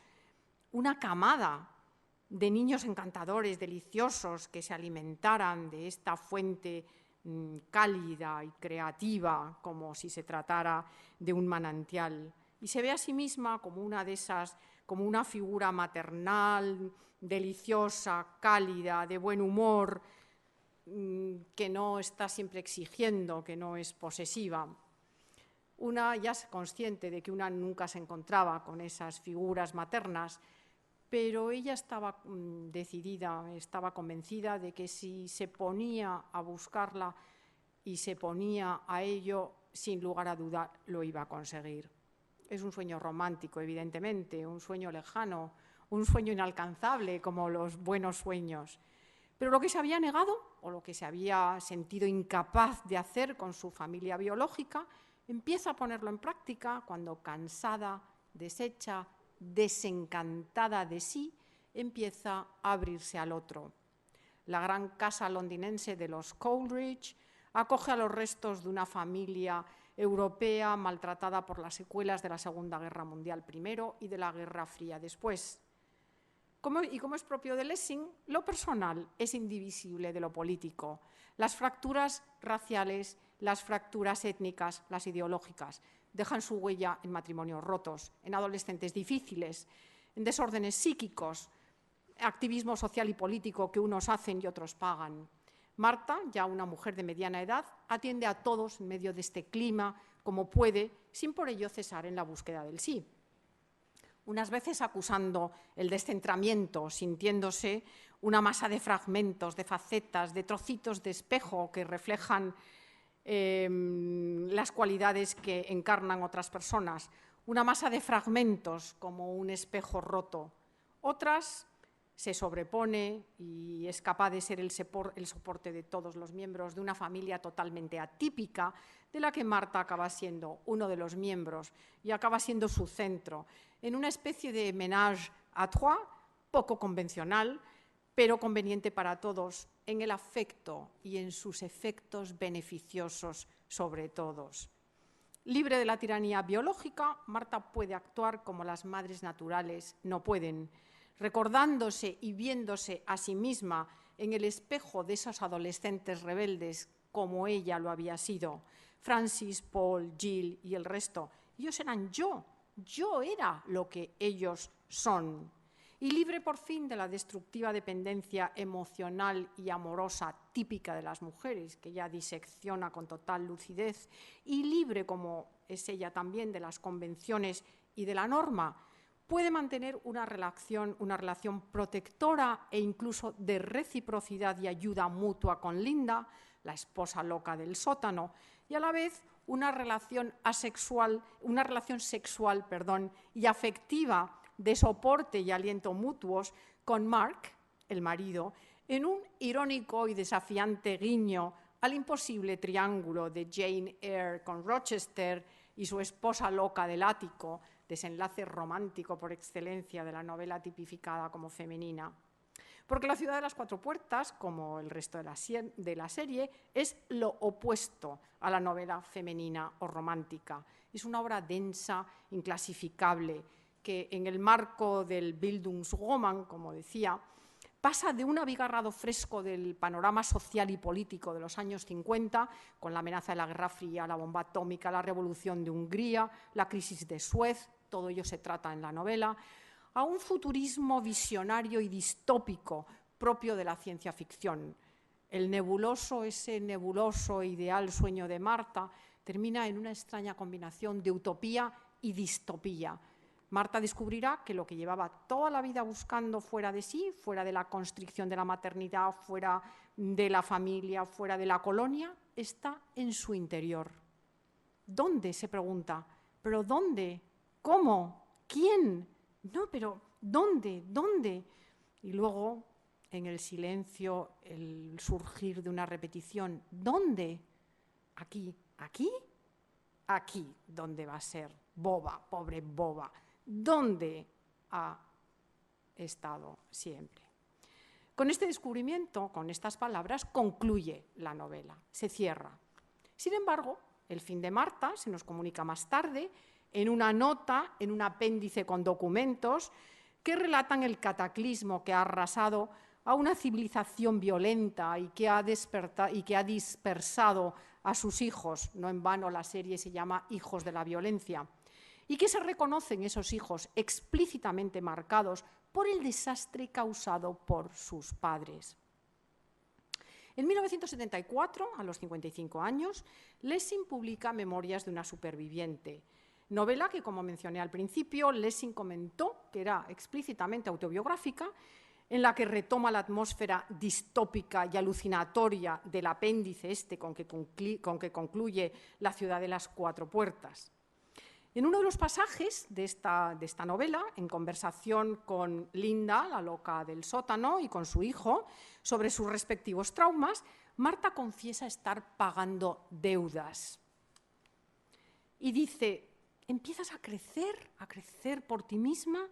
una camada de niños encantadores, deliciosos, que se alimentaran de esta fuente cálida y creativa, como si se tratara de un manantial, y se ve a sí misma como una de esas, como una figura maternal, deliciosa, cálida, de buen humor, que no está siempre exigiendo, que no es posesiva. Una ya es consciente de que una nunca se encontraba con esas figuras maternas, pero ella estaba decidida, estaba convencida de que si se ponía a buscarla y se ponía a ello, sin lugar a duda lo iba a conseguir. Es un sueño romántico, evidentemente, un sueño lejano, un sueño inalcanzable, como los buenos sueños. Pero lo que se había negado, o lo que se había sentido incapaz de hacer con su familia biológica, empieza a ponerlo en práctica cuando, cansada, deshecha, desencantada de sí, empieza a abrirse al otro. La gran casa londinense de los Coleridge acoge a los restos de una familia europea maltratada por las secuelas de la Segunda Guerra Mundial primero y de la Guerra Fría después. Como es propio de Lessing, lo personal es indivisible de lo político. Las fracturas raciales, las fracturas étnicas, las ideológicas, dejan su huella en matrimonios rotos, en adolescentes difíciles, en desórdenes psíquicos, activismo social y político que unos hacen y otros pagan. Marta, ya una mujer de mediana edad, atiende a todos en medio de este clima como puede, sin por ello cesar en la búsqueda del sí. Unas veces acusando el descentramiento, sintiéndose una masa de fragmentos, de facetas, de trocitos de espejo que reflejan las cualidades que encarnan otras personas, una masa de fragmentos como un espejo roto. Otras se sobrepone y es capaz de ser el soporte de todos los miembros de una familia totalmente atípica, de la que Marta acaba siendo uno de los miembros y acaba siendo su centro, en una especie de ménage à trois, poco convencional, pero conveniente para todos, en el afecto y en sus efectos beneficiosos sobre todos. Libre de la tiranía biológica, Marta puede actuar como las madres naturales no pueden, recordándose y viéndose a sí misma en el espejo de esos adolescentes rebeldes como ella lo había sido. Francis, Paul, Jill y el resto. Ellos eran yo era lo que ellos son. Y libre por fin de la destructiva dependencia emocional y amorosa típica de las mujeres, que ella disecciona con total lucidez, y libre, como es ella también, de las convenciones y de la norma, puede mantener una relación protectora e incluso de reciprocidad y ayuda mutua con Linda, la esposa loca del sótano, y a la vez una relación sexual y afectiva de soporte y aliento mutuos con Mark, el marido, en un irónico y desafiante guiño al imposible triángulo de Jane Eyre con Rochester y su esposa loca del ático, desenlace romántico por excelencia de la novela tipificada como femenina. Porque La ciudad de las cuatro puertas, como el resto de la serie, es lo opuesto a la novela femenina o romántica. Es una obra densa, inclasificable, que en el marco del Bildungsroman, como decía, pasa de un abigarrado fresco del panorama social y político de los años 50, con la amenaza de la Guerra Fría, la bomba atómica, la revolución de Hungría, la crisis de Suez, todo ello se trata en la novela, a un futurismo visionario y distópico propio de la ciencia ficción. Ese nebuloso ideal sueño de Marta termina en una extraña combinación de utopía y distopía. Marta descubrirá que lo que llevaba toda la vida buscando fuera de sí, fuera de la constricción de la maternidad, fuera de la familia, fuera de la colonia, está en su interior. ¿Dónde?, se pregunta. ¿Pero dónde? ¿Cómo? ¿Quién? No, pero ¿dónde? ¿Dónde? Y luego, en el silencio, el surgir de una repetición. ¿Dónde? Aquí. ¿Aquí? Aquí, ¿dónde va a ser? Boba, pobre boba. ¿Dónde ha estado siempre? Con este descubrimiento, con estas palabras, concluye la novela, se cierra. Sin embargo, el fin de Marta se nos comunica más tarde en una nota, en un apéndice con documentos que relatan el cataclismo que ha arrasado a una civilización violenta y que ha dispersado a sus hijos. No en vano la serie se llama Hijos de la Violencia. Y que se reconocen esos hijos explícitamente marcados por el desastre causado por sus padres. En 1974, a los 55 años, Lessing publica Memorias de una superviviente, novela que, como mencioné al principio, Lessing comentó que era explícitamente autobiográfica, en la que retoma la atmósfera distópica y alucinatoria del apéndice con que concluye La ciudad de las cuatro puertas. En uno de los pasajes de esta novela, en conversación con Linda, la loca del sótano, y con su hijo, sobre sus respectivos traumas, Marta confiesa estar pagando deudas. Y dice, empiezas a crecer por ti misma,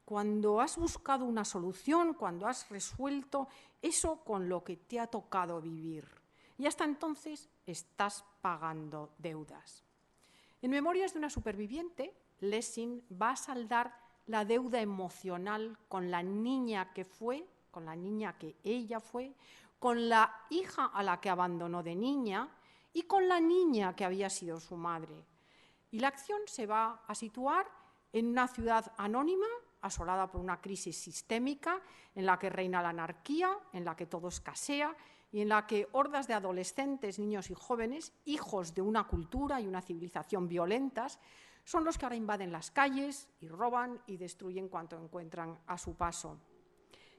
cuando has buscado una solución, cuando has resuelto eso con lo que te ha tocado vivir. Y hasta entonces estás pagando deudas. En Memorias de una superviviente, Lessing va a saldar la deuda emocional con la niña que fue, con la niña que ella fue, con la hija a la que abandonó de niña y con la niña que había sido su madre. Y la acción se va a situar en una ciudad anónima, asolada por una crisis sistémica, en la que reina la anarquía, en la que todo escasea y en la que hordas de adolescentes, niños y jóvenes, hijos de una cultura y una civilización violentas, son los que ahora invaden las calles y roban y destruyen cuanto encuentran a su paso.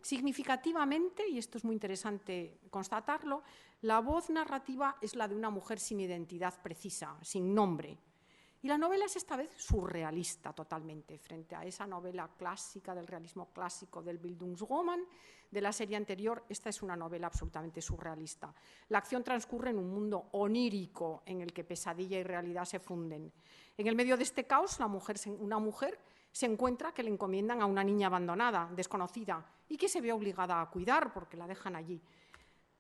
Significativamente, y esto es muy interesante constatarlo, la voz narrativa es la de una mujer sin identidad precisa, sin nombre. Y la novela es esta vez surrealista totalmente, frente a esa novela clásica del realismo clásico del Bildungsroman de la serie anterior. Esta es una novela absolutamente surrealista. La acción transcurre en un mundo onírico en el que pesadilla y realidad se funden. En el medio de este caos, una mujer se encuentra que le encomiendan a una niña abandonada, desconocida, y que se ve obligada a cuidar porque la dejan allí.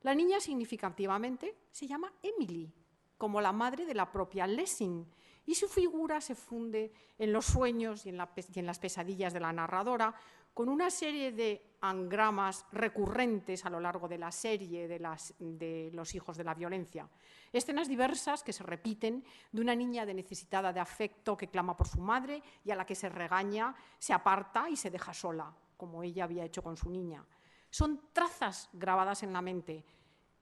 La niña significativamente se llama Emily, como la madre de la propia Lessing, y su figura se funde en los sueños y en las pesadillas de la narradora, con una serie de angramas recurrentes a lo largo de la serie de los hijos de la violencia. Escenas diversas que se repiten de una niña necesitada de afecto que clama por su madre y a la que se regaña, se aparta y se deja sola, como ella había hecho con su niña. Son trazas grabadas en la mente,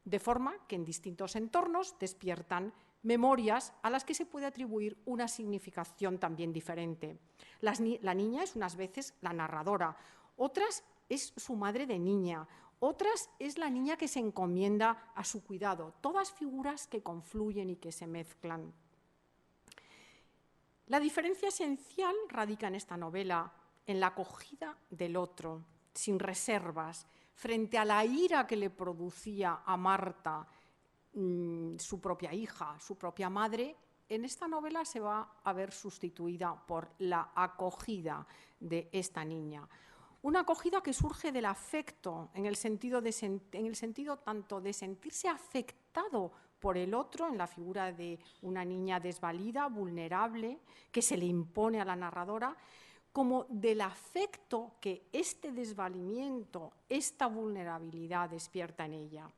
de forma que en distintos entornos despiertan memorias a las que se puede atribuir una significación también diferente. La niña es unas veces la narradora, otras es su madre de niña, otras es la niña que se encomienda a su cuidado, todas figuras que confluyen y que se mezclan. La diferencia esencial radica en esta novela, en la acogida del otro, sin reservas, frente a la ira que le producía a Marta su propia hija, su propia madre. En esta novela se va a ver sustituida por la acogida de esta niña. Una acogida que surge del afecto, en el sentido tanto de sentirse afectado por el otro, en la figura de una niña desvalida, vulnerable, que se le impone a la narradora, como del afecto que este desvalimiento, esta vulnerabilidad despierta en ella.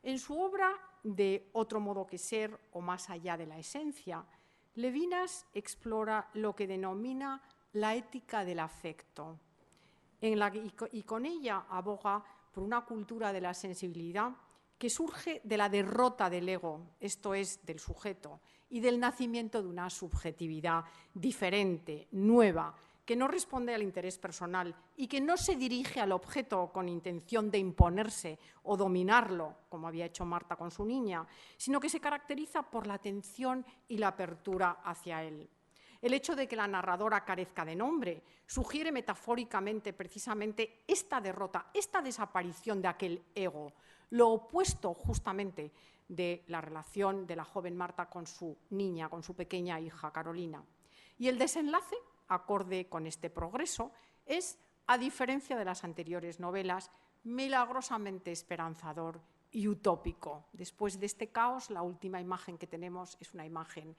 En su obra de Otro modo que ser o Más allá de la esencia, Levinas explora lo que denomina la ética del afecto, y con ella aboga por una cultura de la sensibilidad que surge de la derrota del ego, esto es, del sujeto, y del nacimiento de una subjetividad diferente, nueva, que no responde al interés personal y que no se dirige al objeto con intención de imponerse o dominarlo, como había hecho Marta con su niña, sino que se caracteriza por la atención y la apertura hacia él. El hecho de que la narradora carezca de nombre sugiere metafóricamente precisamente esta derrota, esta desaparición de aquel ego, lo opuesto justamente de la relación de la joven Marta con su niña, con su pequeña hija Carolina. Y el desenlace, acorde con este progreso, es, a diferencia de las anteriores novelas, milagrosamente esperanzador y utópico. Después de este caos, la última imagen que tenemos es una imagen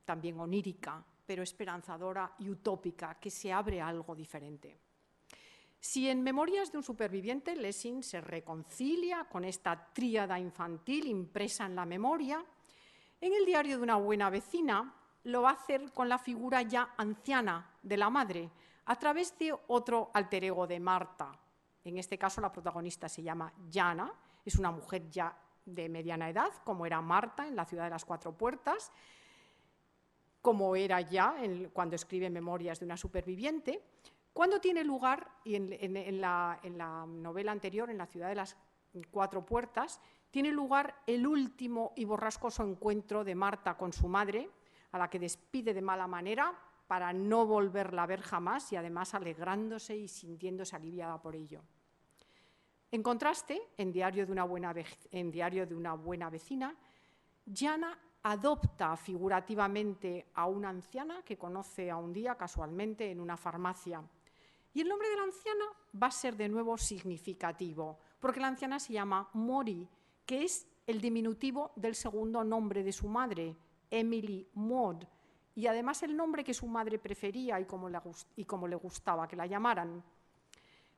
también onírica, pero esperanzadora y utópica, que se abre a algo diferente. Si en Memorias de un superviviente Lessing se reconcilia con esta tríada infantil impresa en la memoria, en el Diario de una buena vecina lo va a hacer con la figura ya anciana de la madre, a través de otro alter ego de Marta. En este caso la protagonista se llama Jana, es una mujer ya de mediana edad, como era Marta en La ciudad de las cuatro puertas, como era ya cuando escribe Memorias de una superviviente, cuando tiene lugar, y en la novela anterior, en La ciudad de las cuatro puertas, tiene lugar el último y borrascoso encuentro de Marta con su madre, a la que despide de mala manera para no volverla a ver jamás y además alegrándose y sintiéndose aliviada por ello. En contraste, en Diario de una buena vecina, Jana adopta figurativamente a una anciana que conoce a un día casualmente en una farmacia. Y el nombre de la anciana va a ser de nuevo significativo, porque la anciana se llama Mori, que es el diminutivo del segundo nombre de su madre, Emily Maud, y además el nombre que su madre prefería y como le gustaba que la llamaran.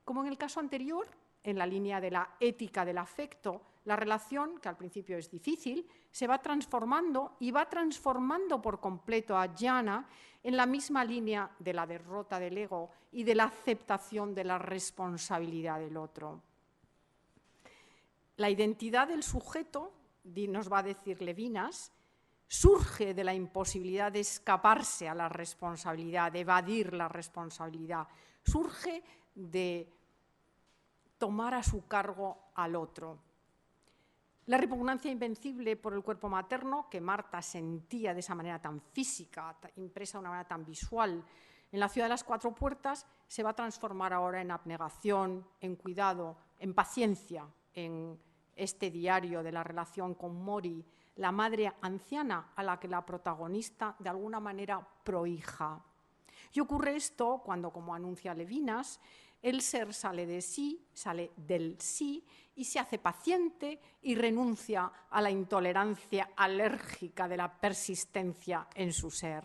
Como en el caso anterior, en la línea de la ética del afecto, la relación, que al principio es difícil, se va transformando y va transformando por completo a Jana en la misma línea de la derrota del ego y de la aceptación de la responsabilidad del otro. La identidad del sujeto, nos va a decir Levinas, surge de la imposibilidad de escaparse a la responsabilidad, de evadir la responsabilidad, surge de tomar a su cargo al otro. La repugnancia invencible por el cuerpo materno, que Marta sentía de esa manera tan física, impresa de una manera tan visual, en la ciudad de las cuatro puertas, se va a transformar ahora en abnegación, en cuidado, en paciencia, en este diario de la relación con Mori, la madre anciana a la que la protagonista de alguna manera prohija. Y ocurre esto cuando, como anuncia Levinas, el ser sale de sí, sale del sí y se hace paciente y renuncia a la intolerancia alérgica de la persistencia en su ser.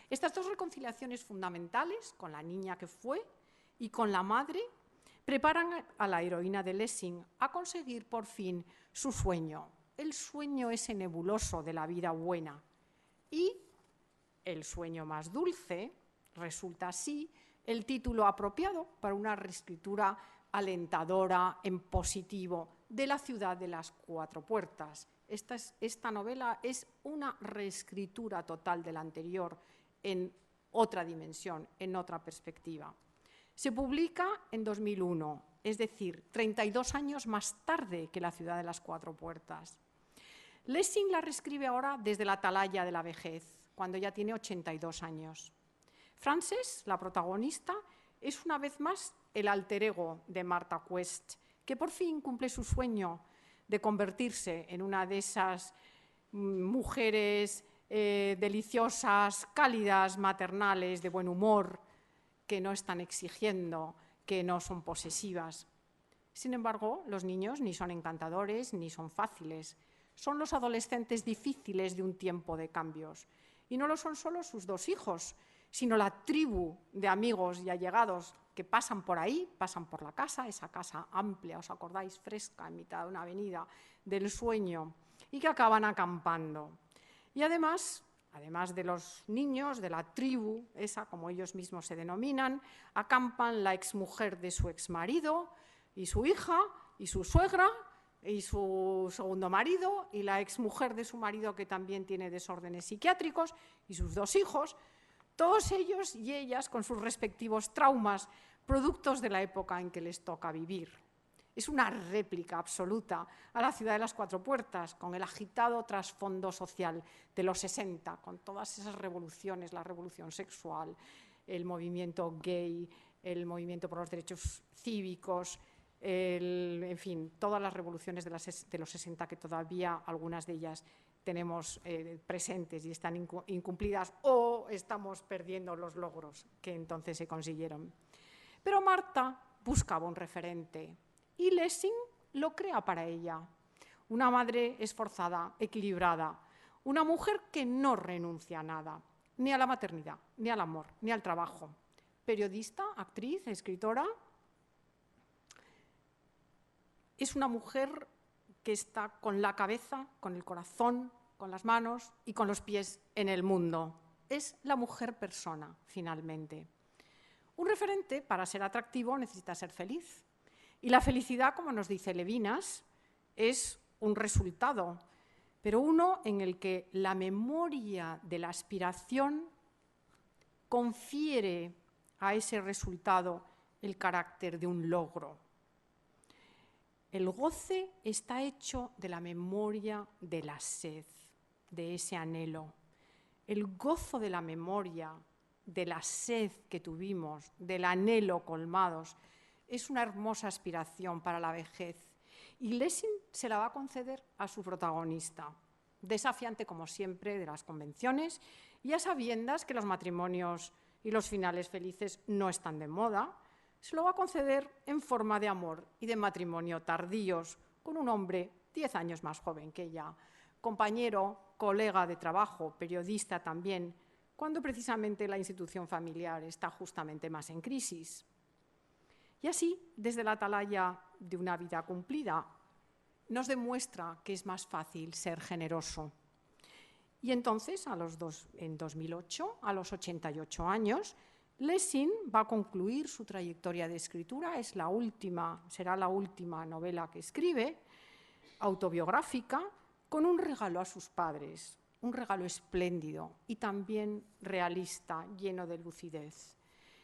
Estas dos reconciliaciones fundamentales, con la niña que fue y con la madre, preparan a la heroína de Lessing a conseguir por fin su sueño, el sueño ese nebuloso de la vida buena. Y el sueño más dulce resulta así el título apropiado para una reescritura alentadora en positivo de La ciudad de las cuatro puertas. Esta novela es una reescritura total de la anterior en otra dimensión, en otra perspectiva. Se publica en 2001, es decir, 32 años más tarde que La ciudad de las cuatro puertas. Lessing la reescribe ahora desde la atalaya de la vejez, cuando ya tiene 82 años. Frances, la protagonista, es una vez más el alter ego de Martha Quest, que por fin cumple su sueño de convertirse en una de esas mujeres deliciosas, cálidas, maternales, de buen humor, que no están exigiendo, que no son posesivas. Sin embargo, los niños ni son encantadores ni son fáciles. Son los adolescentes difíciles de un tiempo de cambios. Y no lo son solo sus dos hijos, sino la tribu de amigos y allegados que pasan por ahí, pasan por la casa, esa casa amplia, ¿os acordáis?, fresca, en mitad de una avenida del sueño, y que acaban acampando. Y además de los niños, de la tribu, esa como ellos mismos se denominan, acampan la exmujer de su exmarido y su hija y su suegra y su segundo marido y la exmujer de su marido que también tiene desórdenes psiquiátricos y sus dos hijos, todos ellos y ellas con sus respectivos traumas, productos de la época en que les toca vivir. Es una réplica absoluta a La ciudad de las cuatro puertas, con el agitado trasfondo social de los 60, con todas esas revoluciones, la revolución sexual, el movimiento gay, el movimiento por los derechos cívicos, en fin, todas las revoluciones de los 60 que todavía algunas de ellas tenemos presentes y están incumplidas o estamos perdiendo los logros que entonces se consiguieron. Pero Marta buscaba un referente y Lessing lo crea para ella. Una madre esforzada, equilibrada, una mujer que no renuncia a nada, ni a la maternidad, ni al amor, ni al trabajo. Periodista, actriz, escritora. Es una mujer que está con la cabeza, con el corazón, con las manos y con los pies en el mundo. Es la mujer persona, finalmente. Un referente, para ser atractivo, necesita ser feliz. Y la felicidad, como nos dice Levinas, es un resultado, pero uno en el que la memoria de la aspiración confiere a ese resultado el carácter de un logro. El goce está hecho de la memoria de la sed, de ese anhelo. El gozo de la memoria, de la sed que tuvimos, del anhelo colmados, es una hermosa aspiración para la vejez. Y Lessing se la va a conceder a su protagonista, desafiante como siempre de las convenciones y a sabiendas que los matrimonios y los finales felices no están de moda, se lo va a conceder en forma de amor y de matrimonio tardíos con un hombre 10 años más joven que ella, compañero, colega de trabajo, periodista también, cuando precisamente la institución familiar está justamente más en crisis. Y así, desde la atalaya de una vida cumplida, nos demuestra que es más fácil ser generoso. Y entonces, en 2008, a los 88 años, Lessing va a concluir su trayectoria de escritura, será la última novela que escribe, autobiográfica, con un regalo a sus padres, un regalo espléndido y también realista, lleno de lucidez.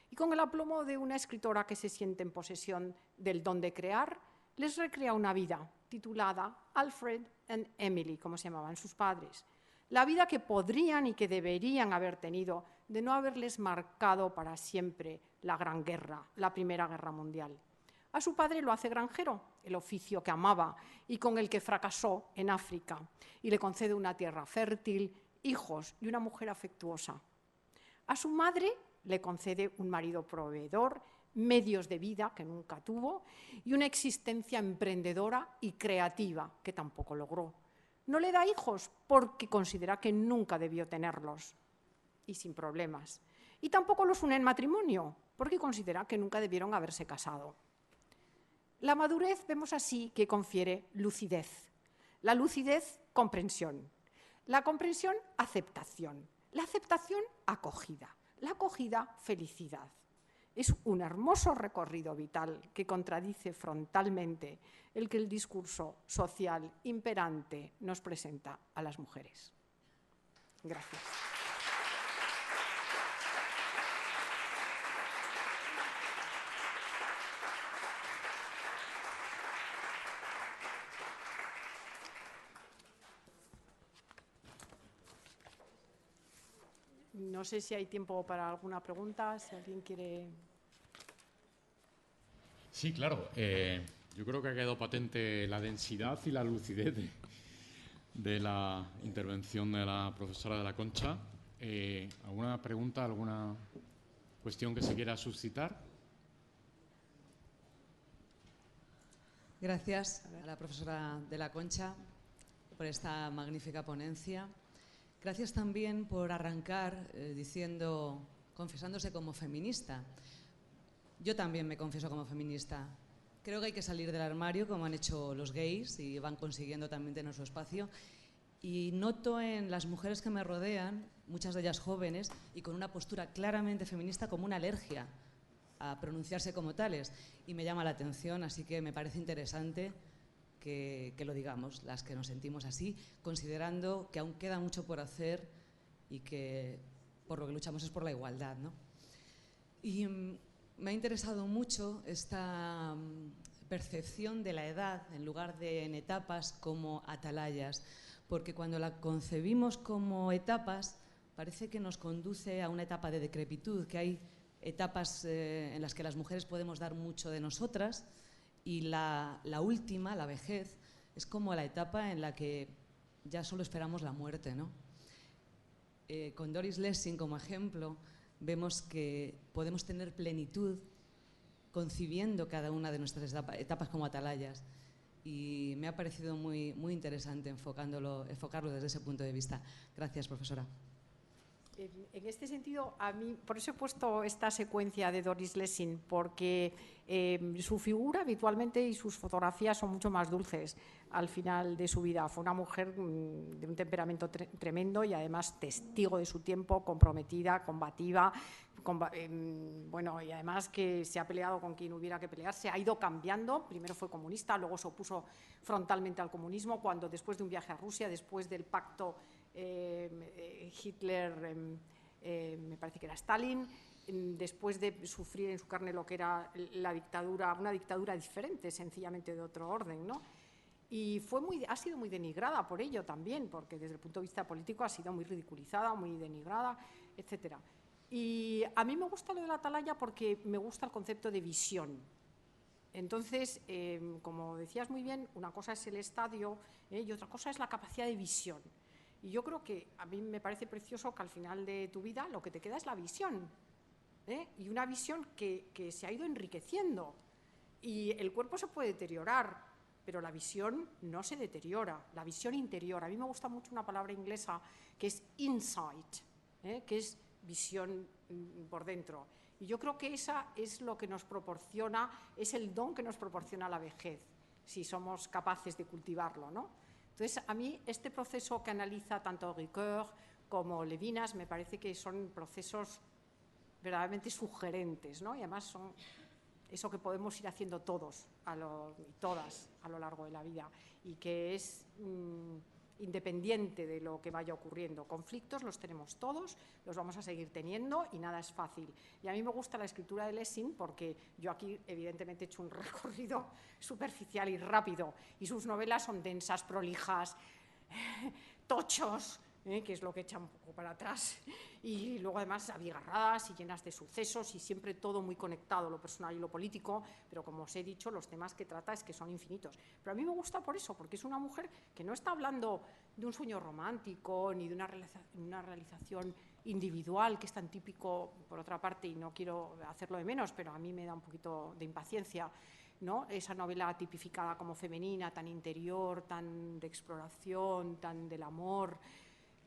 Y con el aplomo de una escritora que se siente en posesión del don de crear, les recrea una vida titulada Alfred and Emily, como se llamaban sus padres. La vida que podrían y que deberían haber tenido de no haberles marcado para siempre la Gran Guerra, la Primera Guerra Mundial. A su padre lo hace granjero, el oficio que amaba y con el que fracasó en África, y le concede una tierra fértil, hijos y una mujer afectuosa. A su madre le concede un marido proveedor, medios de vida que nunca tuvo y una existencia emprendedora y creativa que tampoco logró. No le da hijos porque considera que nunca debió tenerlos y sin problemas. Y tampoco los une en matrimonio porque considera que nunca debieron haberse casado. La madurez vemos así que confiere lucidez. La lucidez, comprensión. La comprensión, aceptación. La aceptación, acogida. La acogida, felicidad. Es un hermoso recorrido vital que contradice frontalmente el que el discurso social imperante nos presenta a las mujeres. Gracias. No sé si hay tiempo para alguna pregunta, si alguien quiere... Sí, claro. Yo creo que ha quedado patente la densidad y la lucidez de la intervención de la profesora de la Concha. ¿Alguna pregunta, alguna cuestión que se quiera suscitar? Gracias a la profesora de la Concha por esta magnífica ponencia. Gracias también por arrancar confesándose como feminista. Yo también me confieso como feminista. Creo que hay que salir del armario, como han hecho los gays, y van consiguiendo también tener su espacio. Y noto en las mujeres que me rodean, muchas de ellas jóvenes, y con una postura claramente feminista, como una alergia a pronunciarse como tales. Y me llama la atención, así que me parece interesante que lo digamos, las que nos sentimos así, considerando que aún queda mucho por hacer y que por lo que luchamos es por la igualdad, ¿no? Y me ha interesado mucho esta percepción de la edad, en lugar de en etapas, como atalayas, porque cuando la concebimos como etapas, parece que nos conduce a una etapa de decrepitud, que hay etapas en las que las mujeres podemos dar mucho de nosotras, y la última, la vejez, es como la etapa en la que ya solo esperamos la muerte, ¿no? Con Doris Lessing como ejemplo, vemos que podemos tener plenitud concibiendo cada una de nuestras etapas como atalayas. Y me ha parecido muy, muy interesante enfocarlo desde ese punto de vista. Gracias, profesora. En este sentido, a mí, por eso he puesto esta secuencia de Doris Lessing, porque su figura habitualmente y sus fotografías son mucho más dulces al final de su vida. Fue una mujer de un temperamento tremendo y además testigo de su tiempo, comprometida, combativa, bueno, y además que se ha peleado con quien hubiera que pelearse, ha ido cambiando. Primero fue comunista, luego se opuso frontalmente al comunismo, cuando después de un viaje a Rusia, después del pacto Hitler, me parece que era Stalin, después de sufrir en su carne lo que era la dictadura, una dictadura diferente, sencillamente de otro orden, ¿no? Y ha sido muy denigrada por ello también, porque desde el punto de vista político ha sido muy ridiculizada, muy denigrada, etcétera. Y a mí me gusta lo de la atalaya porque me gusta el concepto de visión. Entonces, como decías muy bien, una cosa es el estadio y otra cosa es la capacidad de visión. Y yo creo que a mí me parece precioso que al final de tu vida lo que te queda es la visión, y una visión que se ha ido enriqueciendo. Y el cuerpo se puede deteriorar, pero la visión no se deteriora, la visión interior. A mí me gusta mucho una palabra inglesa que es insight, que es visión por dentro. Y yo creo que esa es lo que nos proporciona, es el don que nos proporciona la vejez, si somos capaces de cultivarlo, ¿no? Entonces, a mí este proceso que analiza tanto Ricoeur como Levinas me parece que son procesos verdaderamente sugerentes, ¿no? Y además son eso que podemos ir haciendo todos y todas a lo largo de la vida y que es independiente de lo que vaya ocurriendo. Conflictos los tenemos todos, los vamos a seguir teniendo y nada es fácil. Y a mí me gusta la escritura de Lessing porque yo aquí evidentemente he hecho un recorrido superficial y rápido y sus novelas son densas, prolijas, tochos, que es lo que echa un poco para atrás, y luego además abigarradas y llenas de sucesos y siempre todo muy conectado, lo personal y lo político, pero como os he dicho, los temas que trata es que son infinitos. Pero a mí me gusta por eso, porque es una mujer que no está hablando de un sueño romántico ni de una realización individual, que es tan típico, por otra parte, y no quiero hacerlo de menos, pero a mí me da un poquito de impaciencia, ¿no? Esa novela tipificada como femenina, tan interior, tan de exploración, tan del amor.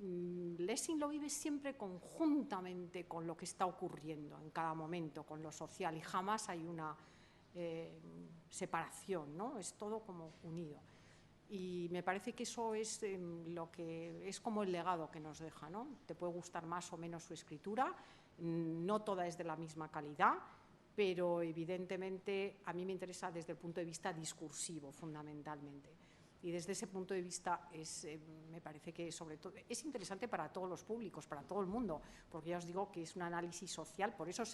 Lessing lo vive siempre conjuntamente con lo que está ocurriendo en cada momento, con lo social, y jamás hay una separación, ¿no? Es todo como unido. Y me parece que eso es lo que es como el legado que nos deja, ¿no? Te puede gustar más o menos su escritura, no toda es de la misma calidad, pero evidentemente a mí me interesa desde el punto de vista discursivo fundamentalmente. Y desde ese punto de vista me parece que sobre todo es interesante para todos los públicos, para todo el mundo, porque ya os digo que es un análisis social, por eso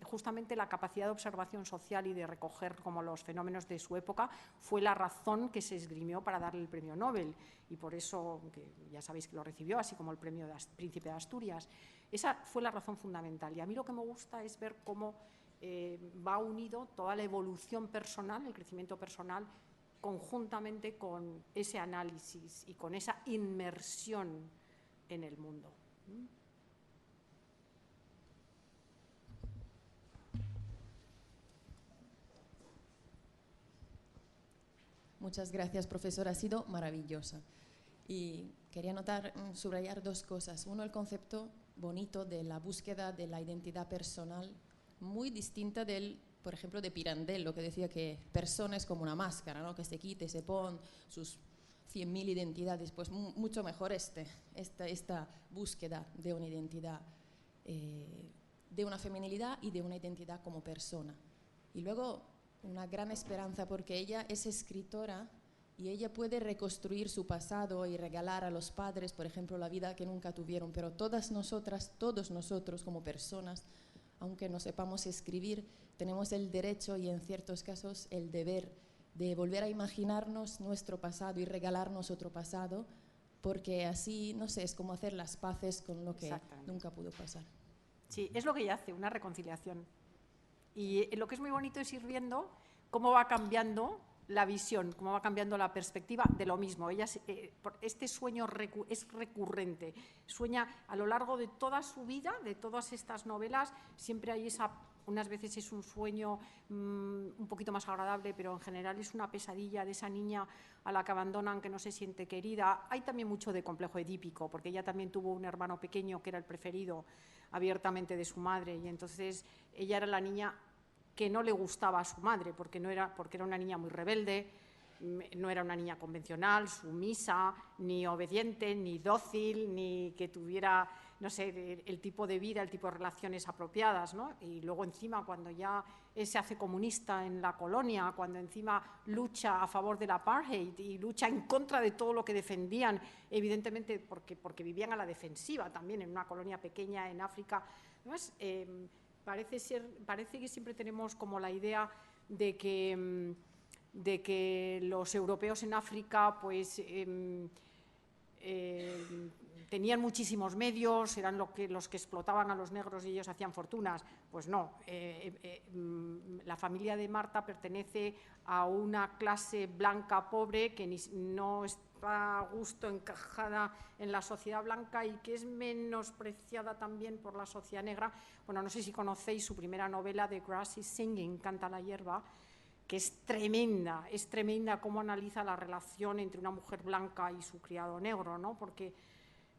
justamente la capacidad de observación social y de recoger como los fenómenos de su época fue la razón que se esgrimió para darle el premio Nobel, y por eso, que ya sabéis que lo recibió, así como el premio Príncipe de Asturias. Esa fue la razón fundamental, y a mí lo que me gusta es ver cómo va unido toda la evolución personal, el crecimiento personal, conjuntamente con ese análisis y con esa inmersión en el mundo. Muchas gracias, profesora. Ha sido maravillosa. Y quería subrayar dos cosas. Uno, el concepto bonito de la búsqueda de la identidad personal, muy distinta del, por ejemplo, de Pirandello, lo que decía que persona es como una máscara, ¿no? Que se quite, se pone sus 100.000 identidades. Pues mucho mejor esta búsqueda de una identidad, de una feminilidad y de una identidad como persona. Y luego una gran esperanza, porque ella es escritora y ella puede reconstruir su pasado y regalar a los padres, por ejemplo, la vida que nunca tuvieron, pero todas nosotras, todos nosotros como personas, aunque no sepamos escribir, tenemos el derecho y en ciertos casos el deber de volver a imaginarnos nuestro pasado y regalarnos otro pasado, porque así, no sé, es como hacer las paces con lo que nunca pudo pasar. Sí, es lo que ella hace, una reconciliación. Y lo que es muy bonito es ir viendo cómo va cambiando la visión, cómo va cambiando la perspectiva de lo mismo. Ella, este sueño es recurrente, sueña a lo largo de toda su vida, de todas estas novelas, siempre hay unas veces es un sueño un poquito más agradable, pero en general es una pesadilla de esa niña a la que abandonan, que no se siente querida. Hay también mucho de complejo edípico, porque ella también tuvo un hermano pequeño que era el preferido abiertamente de su madre, y entonces ella era la niña que no le gustaba a su madre, porque era una niña muy rebelde, no era una niña convencional, sumisa, ni obediente, ni dócil, ni que tuviera, no sé, el tipo de vida, el tipo de relaciones apropiadas, ¿no? Y luego encima, cuando ya se hace comunista en la colonia, cuando encima lucha a favor del apartheid y lucha en contra de todo lo que defendían, evidentemente porque vivían a la defensiva también en una colonia pequeña en África. Además, parece que siempre tenemos como la idea de que los europeos en África pues tenían muchísimos medios, eran los que explotaban a los negros y ellos hacían fortunas. Pues no, la familia de Marta pertenece a una clase blanca pobre que no está a gusto encajada en la sociedad blanca y que es menospreciada también por la sociedad negra. Bueno, no sé si conocéis su primera novela, The Grass is Singing, Canta la hierba, que es tremenda cómo analiza la relación entre una mujer blanca y su criado negro, ¿no? Porque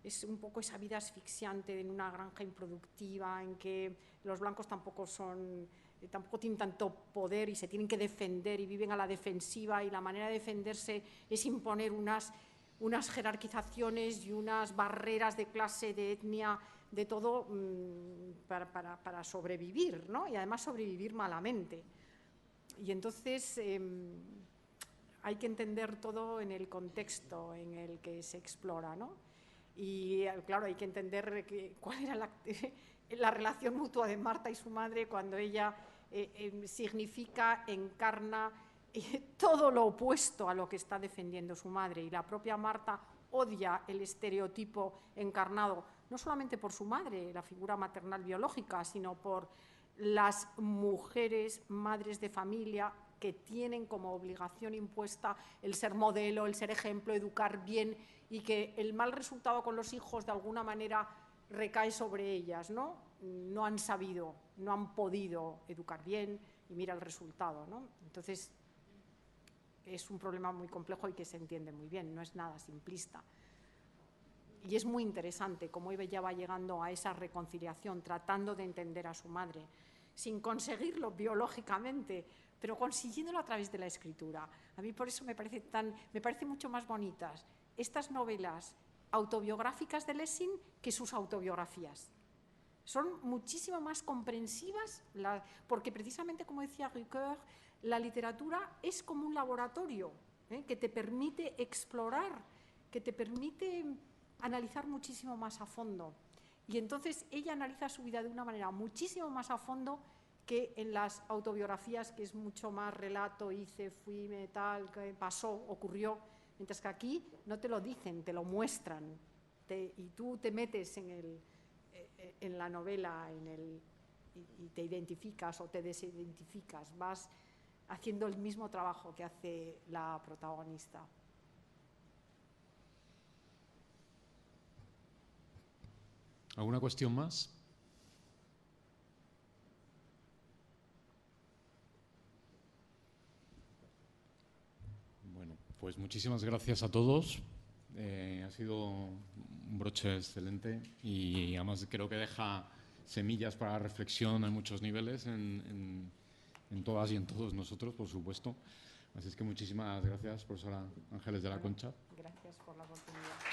es un poco esa vida asfixiante en una granja improductiva en que los blancos tampoco tienen tanto poder y se tienen que defender y viven a la defensiva, y la manera de defenderse es imponer unas jerarquizaciones y unas barreras de clase, de etnia, de todo para sobrevivir, ¿no? Y además sobrevivir malamente. Y entonces hay que entender todo en el contexto en el que se explora, ¿no? Y claro, hay que entender cuál era la relación mutua de Marta y su madre cuando ella significa, encarna todo lo opuesto a lo que está defendiendo su madre, y la propia Marta odia el estereotipo encarnado, no solamente por su madre, la figura maternal biológica, sino por las mujeres, madres de familia, que tienen como obligación impuesta el ser modelo, el ser ejemplo, educar bien, y que el mal resultado con los hijos de alguna manera recae sobre ellas, ¿no? No han sabido, no han podido educar bien, y mira el resultado, ¿no? Entonces, es un problema muy complejo y que se entiende muy bien, no es nada simplista. Y es muy interesante cómo ella va llegando a esa reconciliación, tratando de entender a su madre, sin conseguirlo biológicamente, pero consiguiéndolo a través de la escritura. A mí por eso me parece mucho más bonitas estas novelas autobiográficas de Lessing que sus autobiografías. Son muchísimo más comprensivas, porque precisamente, como decía Ricoeur, la literatura es como un laboratorio que te permite explorar, que te permite analizar muchísimo más a fondo. Y entonces ella analiza su vida de una manera muchísimo más a fondo que en las autobiografías, que es mucho más relato, hice, fui, tal, que pasó, ocurrió, mientras que aquí no te lo dicen, te lo muestran, y tú te metes en la novela y te identificas o te desidentificas, vas haciendo el mismo trabajo que hace la protagonista. ¿Alguna cuestión más? Bueno, pues muchísimas gracias a todos. Ha sido un broche excelente y además creo que deja semillas para reflexión en muchos niveles, en todas y en todos nosotros, por supuesto. Así es que muchísimas gracias, profesora Ángeles de la Concha. Gracias por la oportunidad.